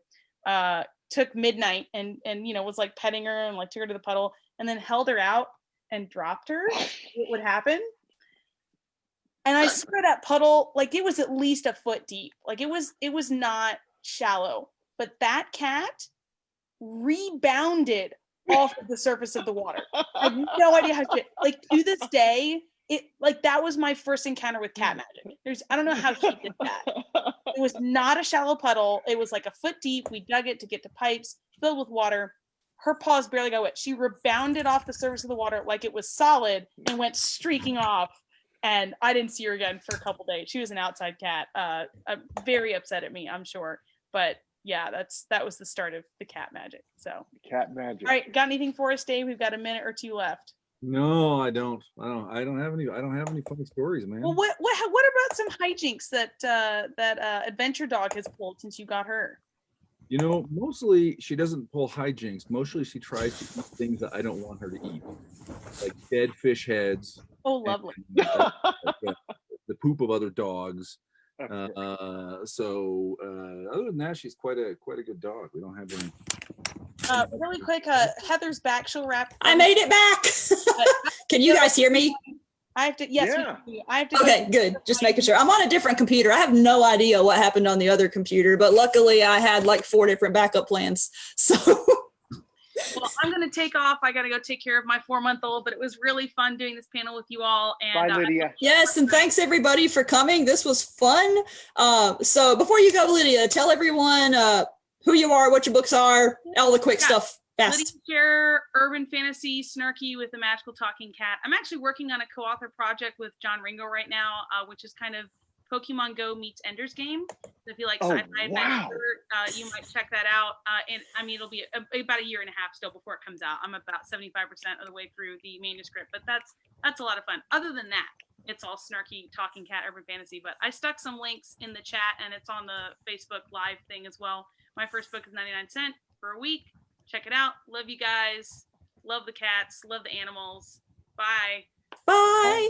took Midnight and you know, was like petting her and like took her to the puddle, and then held her out and dropped her. What would happen? And I swear that puddle, like, it was at least a foot deep. Like, it was not shallow, but that cat rebounded off of the surface of the water. I have no idea how to, like, to this day, it, like, that was my first encounter with cat magic. I don't know how she did that. It was not a shallow puddle. It was like a foot deep. We dug it to get to pipes filled with water. Her paws barely got wet. She rebounded off the surface of the water like it was solid and went streaking off. And I didn't see her again for a couple days. She was an outside cat. Very upset at me, I'm sure. But yeah, that was the start of the cat magic. So, Cat magic. all right, got anything for us, Dave? We've got a minute or two left. No, I don't have any funny stories, man. Well, what about some hijinks that Adventure Dog has pulled since you got her? You know, mostly she doesn't pull hijinks. Mostly she tries to eat things that I don't want her to eat, like dead fish heads. Oh, lovely. And, the poop of other dogs. Okay. Other than that, she's quite a good dog. We don't have any. Really quick, Heather's back. She'll wrap. I made it back. Can you guys hear me? I have to. Yes, we Yeah. can hear you. I have to. Okay, good. Just making sure. I'm on a different computer. I have no idea what happened on the other computer, but luckily I had like 4 different backup plans. So Well, I'm going to take off. I got to go take care of my 4-month-old, but it was really fun doing this panel with you all. And Bye, Lydia. yes, and thanks everybody for coming. This was fun. So before you go, Lydia, tell everyone who you are, what your books are, all the quick stuff. Lydia Fast. Sherrer, urban fantasy, snarky with a magical talking cat. I'm actually working on a co-author project with John Ringo right now, which is kind of Pokemon Go meets Ender's Game. So if you like Oh, sci-fi wow. adventure, you might check that out. And I mean, it'll be about a year and a half still before it comes out. I'm about 75% of the way through the manuscript, but that's a lot of fun. Other than that, it's all snarky talking cat urban fantasy. But I stuck some links in the chat, and it's on the Facebook Live thing as well. My first book is 99¢ for a week. Check it out. Love you guys. Love the cats. Love the animals. Bye. Bye.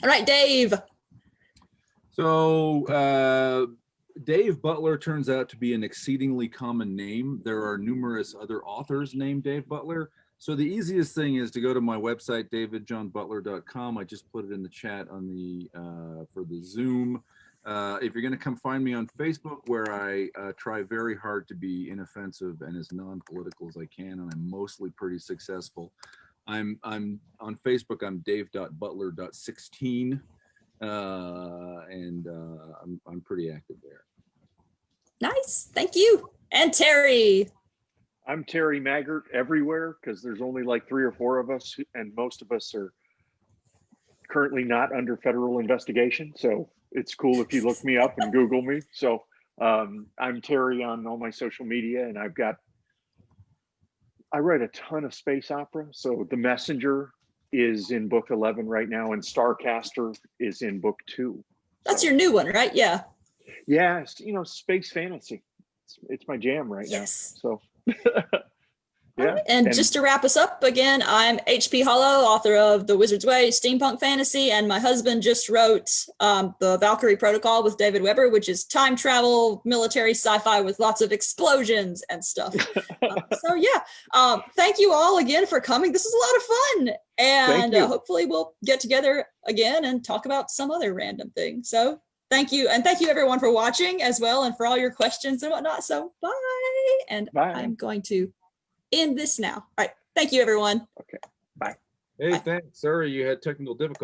All right, Dave. So Dave Butler turns out to be an exceedingly common name. There are numerous other authors named Dave Butler. So the easiest thing is to go to my website, davidjohnbutler.com. I just put it in the chat on the for the Zoom. If you're going to come find me on Facebook, where I try very hard to be inoffensive and as non-political as I can, and I'm mostly pretty successful. I'm on Facebook. I'm dave.butler.16, and I'm pretty active there. Nice. Thank you. And Terry. I'm Terry Maggert everywhere because there's only like 3 or 4 of us, and most of us are currently not under federal investigation. So it's cool if you look me up and Google me. So I'm Terry on all my social media, and I write a ton of space opera. So The Messenger is in book 11 right now, and Starcaster is in book 2. That's your new one, right? Yeah. Yes, space fantasy. It's my jam right Yes. now. So yeah. And just to wrap us up again, I'm HP Holo, author of The Wizard's Way, steampunk fantasy, and my husband just wrote the Valkyrie Protocol with David Weber, which is time travel, military sci-fi with lots of explosions and stuff. So yeah, thank you all again for coming. This is a lot of fun, and hopefully we'll get together again and talk about some other random thing. So thank you, and thank you everyone for watching as well, and for all your questions and whatnot. So bye, and Bye. I'm going to end this now. All right. Thank you, everyone. Okay. Bye. Hey, Bye. thanks. Sorry you had technical difficulties.